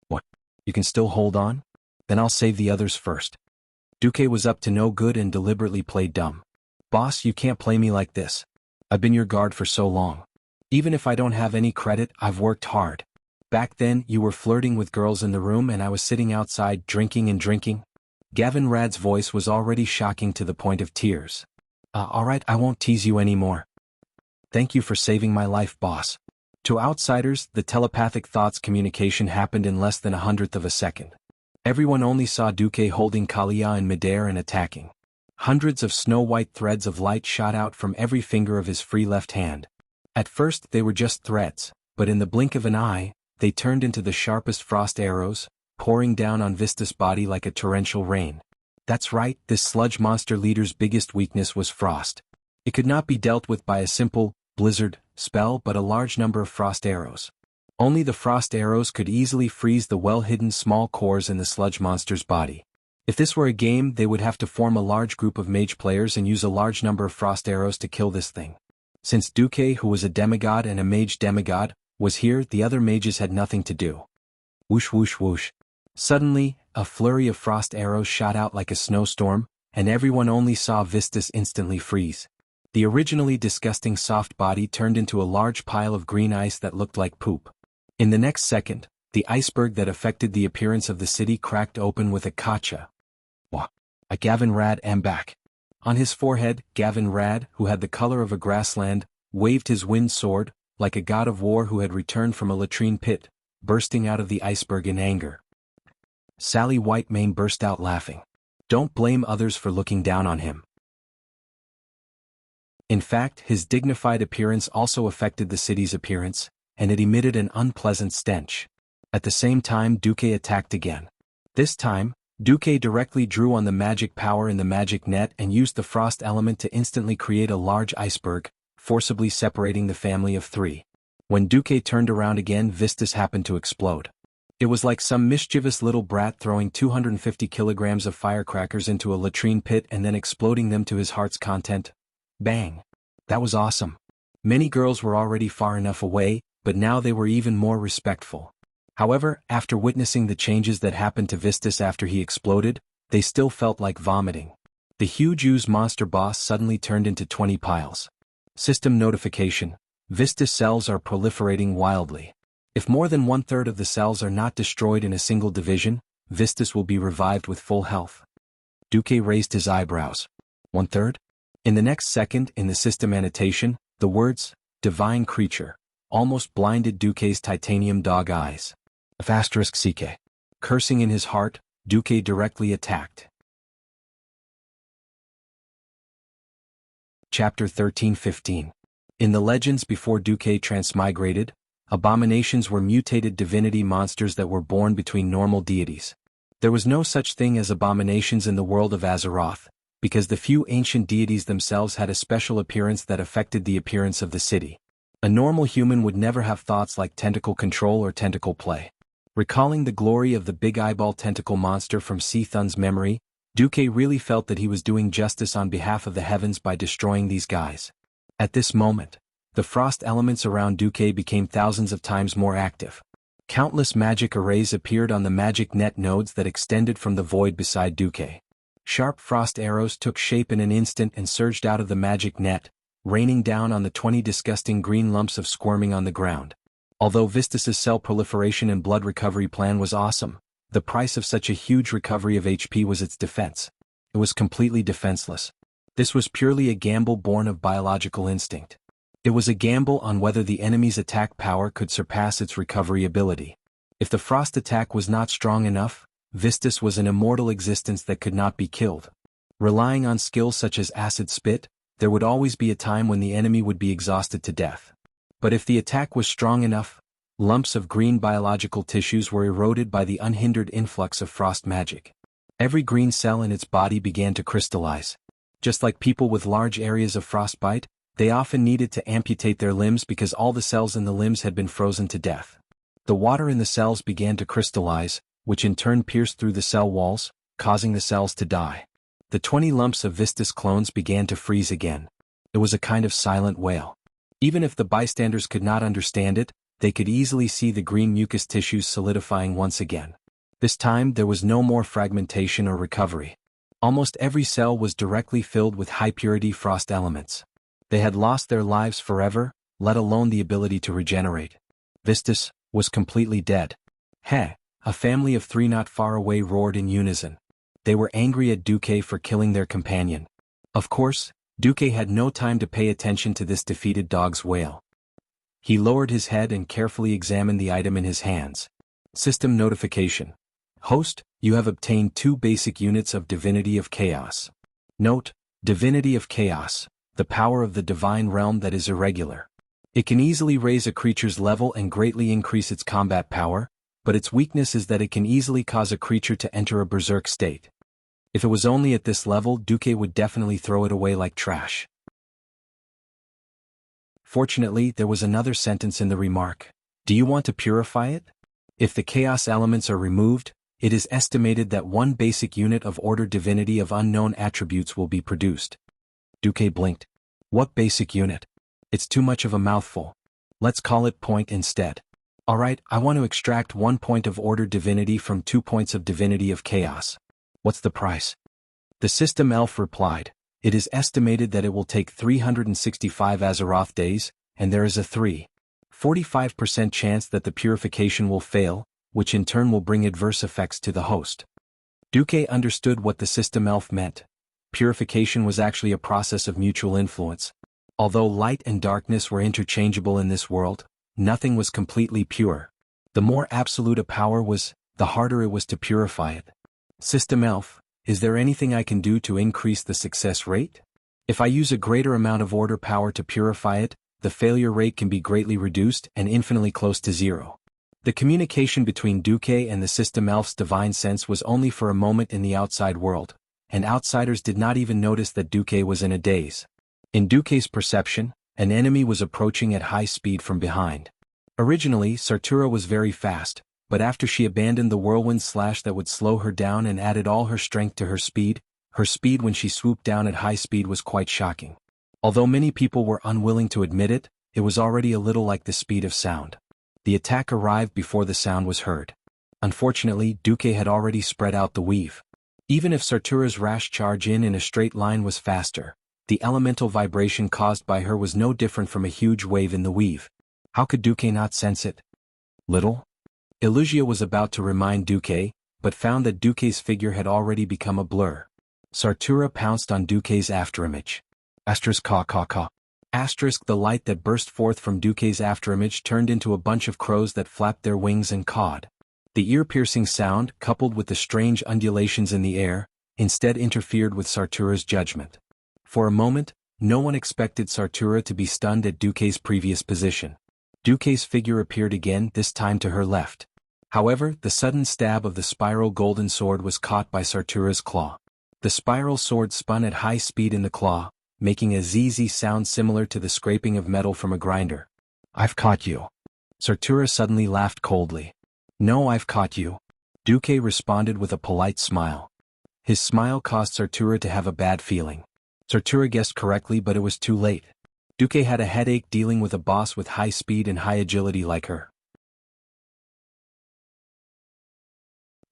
[SPEAKER 1] "What? You can still hold on? Then I'll save the others first." Duke was up to no good and deliberately played dumb. "Boss, you can't play me like this. I've been your guard for so long. Even if I don't have any credit, I've worked hard. Back then, you were flirting with girls in the room and I was sitting outside drinking and drinking." Gavin Rad's voice was already shocking to the point of tears. Alright, I won't tease you anymore. Thank you for saving my life, boss." To outsiders, the telepathic thoughts communication happened in less than 1/100th of a second. Everyone only saw Duke holding Kalia in midair and attacking. Hundreds of snow-white threads of light shot out from every finger of his free left hand. At first they were just threads, but in the blink of an eye, they turned into the sharpest frost arrows, pouring down on Vistus' body like a torrential rain. That's right, this sludge monster leader's biggest weakness was frost. It could not be dealt with by a simple blizzard spell but a large number of frost arrows. Only the frost arrows could easily freeze the well-hidden small cores in the sludge monster's body. If this were a game, they would have to form a large group of mage players and use a large number of frost arrows to kill this thing. Since Duke, who was a demigod and a mage demigod, was here, the other mages had nothing to do. Whoosh whoosh whoosh. Suddenly, a flurry of frost arrows shot out like a snowstorm, and everyone only saw Vistus instantly freeze. The originally disgusting soft body turned into a large pile of green ice that looked like poop. In the next second, the iceberg that affected the appearance of the city cracked open with a kacha. Wah! A Gavin Rad embark. On his forehead, Gavin Rad, who had the color of a grassland, waved his wind sword, like a god of war who had returned from a latrine pit, bursting out of the iceberg in anger. Sally Whitemane burst out laughing. Don't blame others for looking down on him. In fact, his dignified appearance also affected the city's appearance, and it emitted an unpleasant stench. At the same time, Duke attacked again. This time, Duke directly drew on the magic power in the magic net and used the frost element to instantly create a large iceberg, forcibly separating the family of three. When Duke turned around again, Vistus happened to explode. It was like some mischievous little brat throwing 250 kilograms of firecrackers into a latrine pit and then exploding them to his heart's content. Bang! That was awesome. Many girls were already far enough away, but now they were even more respectful. However, after witnessing the changes that happened to Vistus after he exploded, they still felt like vomiting. The huge ooze monster boss suddenly turned into 20 piles. System notification: Vistus cells are proliferating wildly. If more than 1/3 of the cells are not destroyed in a single division, Vistus will be revived with full health. Duke raised his eyebrows. 1/3? In the next second in the system annotation, the words, divine creature, almost blinded Duque's titanium dog eyes. *CK. Cursing in his heart, Duque directly attacked. Chapter 13:15. In the legends before Duque transmigrated, abominations were mutated divinity monsters that were born between normal deities. There was no such thing as abominations in the world of Azeroth, because the few ancient deities themselves had a special appearance that affected the appearance of the city. A normal human would never have thoughts like tentacle control or tentacle play. Recalling the glory of the big eyeball tentacle monster from Seathun's memory, Duque really felt that he was doing justice on behalf of the heavens by destroying these guys. At this moment, the frost elements around Duque became thousands of times more active. Countless magic arrays appeared on the magic net nodes that extended from the void beside Duque. Sharp frost arrows took shape in an instant and surged out of the magic net, raining down on the 20 disgusting green lumps of squirming on the ground. Although Vistus's cell proliferation and blood recovery plan was awesome, the price of such a huge recovery of HP was its defense. It was completely defenseless. This was purely a gamble born of biological instinct. It was a gamble on whether the enemy's attack power could surpass its recovery ability. If the frost attack was not strong enough, Vistus was an immortal existence that could not be killed. Relying on skills such as acid spit, there would always be a time when the enemy would be exhausted to death. But if the attack was strong enough, lumps of green biological tissues were eroded by the unhindered influx of frost magic. Every green cell in its body began to crystallize. Just like people with large areas of frostbite, they often needed to amputate their limbs because all the cells in the limbs had been frozen to death. The water in the cells began to crystallize, which in turn pierced through the cell walls, causing the cells to die. The 20 lumps of Vistus clones began to freeze again. It was a kind of silent wail. Even if the bystanders could not understand it, they could easily see the green mucus tissues solidifying once again. This time there was no more fragmentation or recovery. Almost every cell was directly filled with high-purity frost elements. They had lost their lives forever, let alone the ability to regenerate. Vistus was completely dead. Heh! A family of 3 not far away roared in unison. They were angry at Duque for killing their companion. Of course, Duque had no time to pay attention to this defeated dog's wail. He lowered his head and carefully examined the item in his hands. System notification. Host, you have obtained 2 basic units of Divinity of Chaos. Note, Divinity of Chaos, the power of the divine realm that is irregular. It can easily raise a creature's level and greatly increase its combat power, but its weakness is that it can easily cause a creature to enter a berserk state. If it was only at this level, Duque would definitely throw it away like trash. Fortunately, there was another sentence in the remark. Do you want to purify it? If the chaos elements are removed, it is estimated that 1 basic unit of Order Divinity of unknown attributes will be produced. Duque blinked. What basic unit? It's too much of a mouthful. Let's call it point instead. Alright, I want to extract 1 point of Order Divinity from 2 points of Divinity of Chaos. What's the price? The system elf replied. It is estimated that it will take 365 Azeroth days, and there is a 3.45% chance that the purification will fail, which in turn will bring adverse effects to the host. Duque understood what the system elf meant. Purification was actually a process of mutual influence. Although light and darkness were interchangeable in this world, nothing was completely pure. The more absolute a power was, the harder it was to purify it. System elf, is there anything I can do to increase the success rate? If I use a greater amount of order power to purify it, the failure rate can be greatly reduced and infinitely close to 0. The communication between Duque and the system elf's divine sense was only for a moment in the outside world, and outsiders did not even notice that Duque was in a daze. In Duque's perception, an enemy was approaching at high speed from behind. Originally, Sartura was very fast, but after she abandoned the whirlwind slash that would slow her down and added all her strength to her speed when she swooped down at high speed was quite shocking. Although many people were unwilling to admit it, it was already a little like the speed of sound. The attack arrived before the sound was heard. Unfortunately, Duque had already spread out the weave. Even if Sartura's rash charge in a straight line was faster, the elemental vibration caused by her was no different from a huge wave in the weave. How could Duque not sense it? Little? Illusia was about to remind Duque, but found that Duque's figure had already become a blur. Sartura pounced on Duque's afterimage. Asterisk ka ka ka. Asterisk the light that burst forth from Duque's afterimage turned into a bunch of crows that flapped their wings and cawed. The ear-piercing sound, coupled with the strange undulations in the air, instead interfered with Sartura's judgment. For a moment, no one expected Sartura to be stunned at Duque's previous position. Duque's figure appeared again, this time to her left. However, the sudden stab of the spiral golden sword was caught by Sartura's claw. The spiral sword spun at high speed in the claw, making a zzz sound similar to the scraping of metal from a grinder. "I've caught you." Sartura suddenly laughed coldly. "No, I've caught you." Duque responded with a polite smile. His smile caused Sartura to have a bad feeling. Sartura guessed correctly, but it was too late. Duque had a headache dealing with a boss with high speed and high agility like her.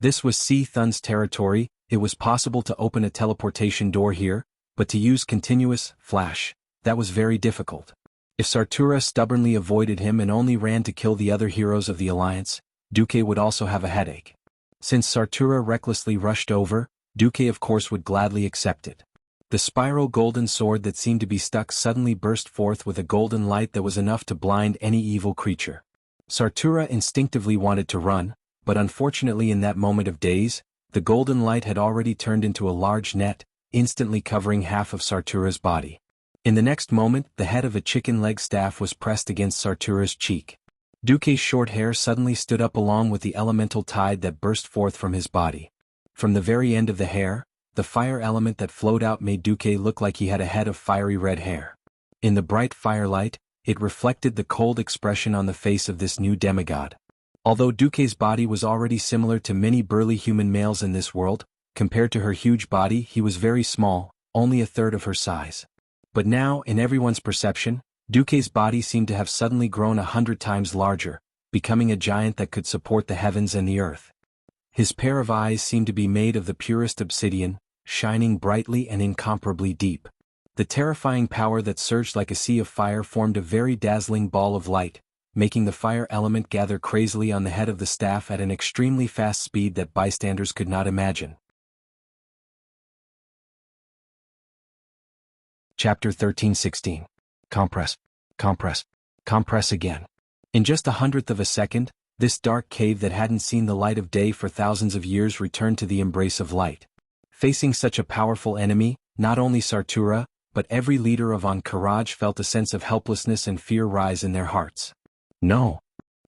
[SPEAKER 1] This was C. Thun's territory. It was possible to open a teleportation door here, but to use continuous flash, that was very difficult. If Sartura stubbornly avoided him and only ran to kill the other heroes of the Alliance, Duque would also have a headache. Since Sartura recklessly rushed over, Duque of course would gladly accept it. The spiral golden sword that seemed to be stuck suddenly burst forth with a golden light that was enough to blind any evil creature. Sartura instinctively wanted to run, but unfortunately in that moment of daze, the golden light had already turned into a large net, instantly covering half of Sartura's body. In the next moment, the head of a chicken leg staff was pressed against Sartura's cheek. Duque's short hair suddenly stood up along with the elemental tide that burst forth from his body. From the very end of the hair, the fire element that flowed out made Duque look like he had a head of fiery red hair. In the bright firelight, it reflected the cold expression on the face of this new demigod. Although Duque's body was already similar to many burly human males in this world, compared to her huge body he was very small, only a third of her size. But now, in everyone's perception, Duque's body seemed to have suddenly grown 100 times larger, becoming a giant that could support the heavens and the earth. His pair of eyes seemed to be made of the purest obsidian, shining brightly and incomparably deep. The terrifying power that surged like a sea of fire formed a very dazzling ball of light, making the fire element gather crazily on the head of the staff at an extremely fast speed that bystanders could not imagine. Chapter 13:16. Compress. Compress. Compress again. In just 1/100th of a second, this dark cave that hadn't seen the light of day for thousands of years returned to the embrace of light. Facing such a powerful enemy, not only Sartura, but every leader of Encourage felt a sense of helplessness and fear rise in their hearts. "No!"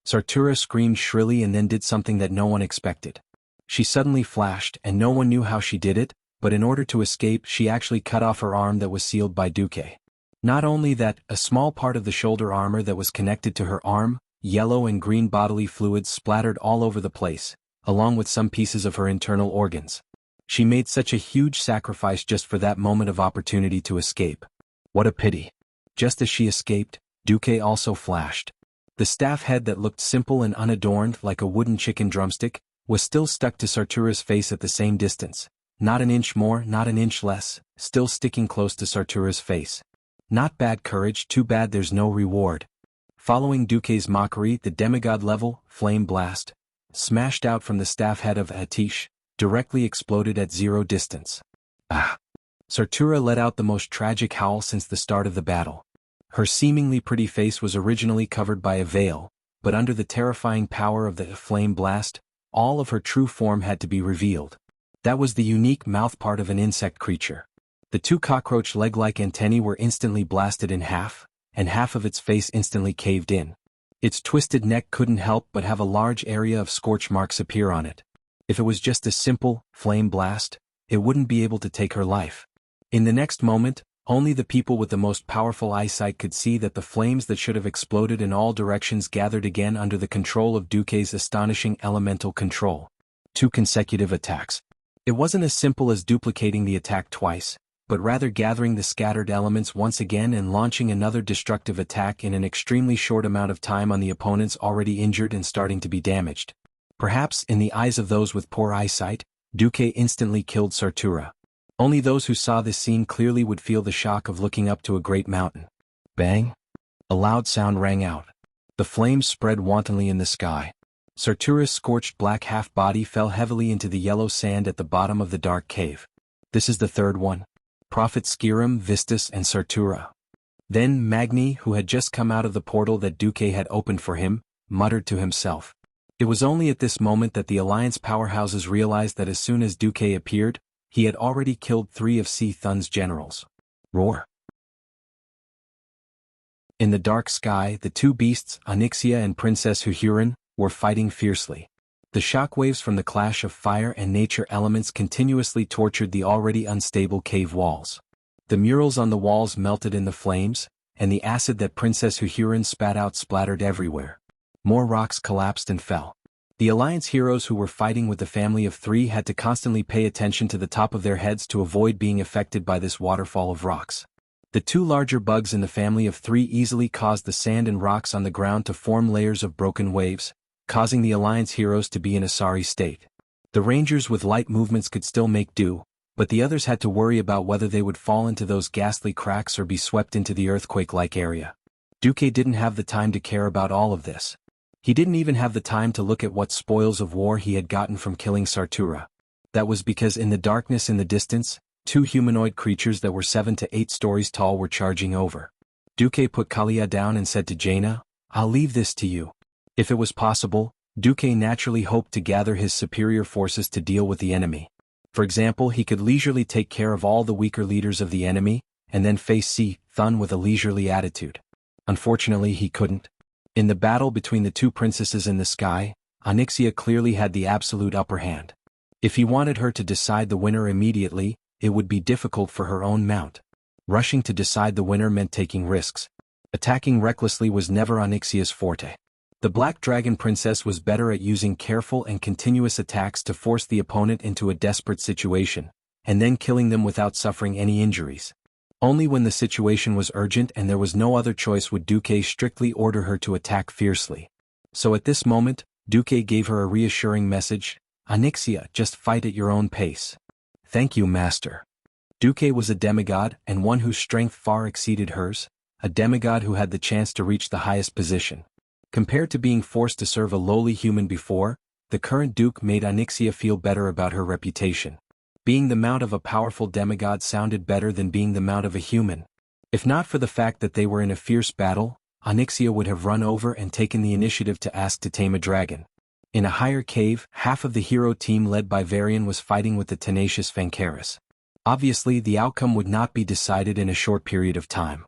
[SPEAKER 1] Sartura screamed shrilly and then did something that no one expected. She suddenly flashed, and no one knew how she did it, but in order to escape she actually cut off her arm that was sealed by Duque. Not only that, a small part of the shoulder armor that was connected to her arm, yellow and green bodily fluids splattered all over the place, along with some pieces of her internal organs. She made such a huge sacrifice just for that moment of opportunity to escape. What a pity. Just as she escaped, Duque also flashed. The staff head that looked simple and unadorned like a wooden chicken drumstick, was still stuck to Sartura's face at the same distance. Not an inch more, not an inch less, still sticking close to Sartura's face. Not bad courage, too bad there's no reward. Following Duque's mockery, the demigod level, flame blast, smashed out from the staff head of Atish, directly exploded at 0 distance. Ah! Sartura let out the most tragic howl since the start of the battle. Her seemingly pretty face was originally covered by a veil, but under the terrifying power of the flame blast, all of her true form had to be revealed. That was the unique mouth part of an insect creature. The 2 cockroach leg-like antennae were instantly blasted in half, and half of its face instantly caved in. Its twisted neck couldn't help but have a large area of scorch marks appear on it. If it was just a simple flame blast, it wouldn't be able to take her life. In the next moment, only the people with the most powerful eyesight could see that the flames that should have exploded in all directions gathered again under the control of Duque's astonishing elemental control. 2 consecutive attacks. It wasn't as simple as duplicating the attack twice, but rather gathering the scattered elements once again and launching another destructive attack in an extremely short amount of time on the opponents already injured and starting to be damaged. Perhaps, in the eyes of those with poor eyesight, Duque instantly killed Sartura. Only those who saw this scene clearly would feel the shock of looking up to a great mountain. Bang! A loud sound rang out. The flames spread wantonly in the sky. Sartura's scorched black half-body fell heavily into the yellow sand at the bottom of the dark cave. This is the third one. Prophet Skirim, Vistus and Sartura. Then Magni, who had just come out of the portal that Duque had opened for him, muttered to himself. It was only at this moment that the Alliance powerhouses realized that as soon as Duque appeared, he had already killed 3 of Si Thun's generals. Roar. In the dark sky, the 2 beasts, Onyxia and Princess Huhuran, were fighting fiercely. The shockwaves from the clash of fire and nature elements continuously tortured the already unstable cave walls. The murals on the walls melted in the flames, and the acid that Princess Huhuran spat out splattered everywhere. More rocks collapsed and fell. The Alliance heroes who were fighting with the family of 3 had to constantly pay attention to the top of their heads to avoid being affected by this waterfall of rocks. The 2 larger bugs in the family of 3 easily caused the sand and rocks on the ground to form layers of broken waves, causing the Alliance heroes to be in a sorry state. The Rangers with light movements could still make do, but the others had to worry about whether they would fall into those ghastly cracks or be swept into the earthquake-like area. Duque didn't have the time to care about all of this. He didn't even have the time to look at what spoils of war he had gotten from killing Sartura. That was because in the darkness in the distance, 2 humanoid creatures that were 7 to 8 stories tall were charging over. Duque put Kalia down and said to Jaina, "I'll leave this to you." If it was possible, Duque naturally hoped to gather his superior forces to deal with the enemy. For example, he could leisurely take care of all the weaker leaders of the enemy, and then face Si Thun with a leisurely attitude. Unfortunately, he couldn't. In the battle between the 2 princesses in the sky, Onyxia clearly had the absolute upper hand. If he wanted her to decide the winner immediately, it would be difficult for her own mount. Rushing to decide the winner meant taking risks. Attacking recklessly was never Onyxia's forte. The Black Dragon Princess was better at using careful and continuous attacks to force the opponent into a desperate situation, and then killing them without suffering any injuries. Only when the situation was urgent and there was no other choice would Duque strictly order her to attack fiercely. So at this moment, Duque gave her a reassuring message, "Onyxia, just fight at your own pace." "Thank you, master." Duque was a demigod and one whose strength far exceeded hers, a demigod who had the chance to reach the highest position. Compared to being forced to serve a lowly human before, the current Duke made Onyxia feel better about her reputation. Being the mount of a powerful demigod sounded better than being the mount of a human. If not for the fact that they were in a fierce battle, Onyxia would have run over and taken the initiative to ask to tame a dragon. In a higher cave, half of the hero team led by Varian was fighting with the tenacious Fancaris. Obviously, the outcome would not be decided in a short period of time.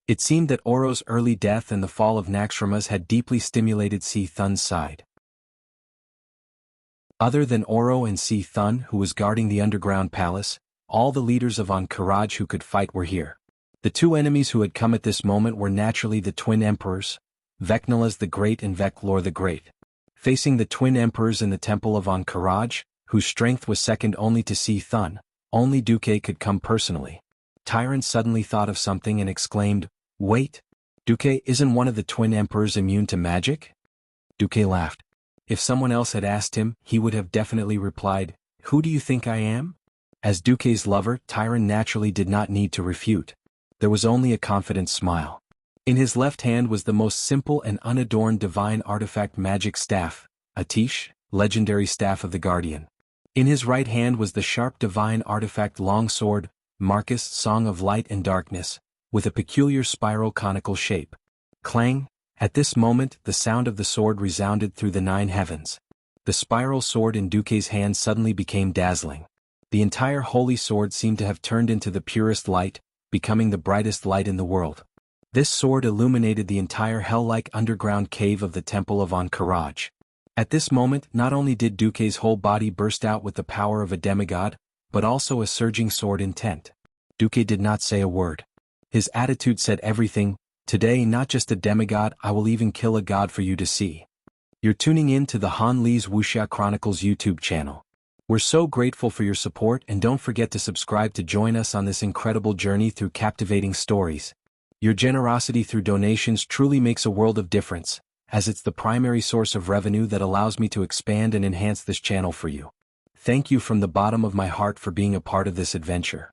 [SPEAKER 1] It seemed that Oro's early death and the fall of Naxxramas had deeply stimulated Si Thun's side. Other than Oro and Si Thun, who was guarding the underground palace, all the leaders of Ahn'Qiraj who could fight were here. The 2 enemies who had come at this moment were naturally the twin emperors, Vecnalas the Great and Veclor the Great. Facing the twin emperors in the temple of Ahn'Qiraj, whose strength was second only to Si Thun, only Duque could come personally. Tyrant suddenly thought of something and exclaimed, "Wait! Duque, isn't one of the twin emperors immune to magic?" Duque laughed. If someone else had asked him, he would have definitely replied, "Who do you think I am?" As Duque's lover, Tyrant naturally did not need to refute. There was only a confident smile. In his left hand was the most simple and unadorned divine artifact magic staff, Atish, legendary staff of the Guardian. In his right hand was the sharp divine artifact longsword, Marcus, Song of Light and Darkness, with a peculiar spiral conical shape. Clang! At this moment, the sound of the sword resounded through the 9 heavens. The spiral sword in Duque's hand suddenly became dazzling. The entire holy sword seemed to have turned into the purest light, becoming the brightest light in the world. This sword illuminated the entire hell-like underground cave of the Temple of Ahn'Qiraj. At this moment, not only did Duque's whole body burst out with the power of a demigod, but also a surging sword intent. Duque did not say a word. His attitude said everything. "Today, not just a demigod, I will even kill a god for you to see." You're tuning in to the Han Lee's Wuxia Chronicles YouTube channel. We're so grateful for your support, and don't forget to subscribe to join us on this incredible journey through captivating stories. Your generosity through donations truly makes a world of difference, as it's the primary source of revenue that allows me to expand and enhance this channel for you. Thank you from the bottom of my heart for being a part of this adventure.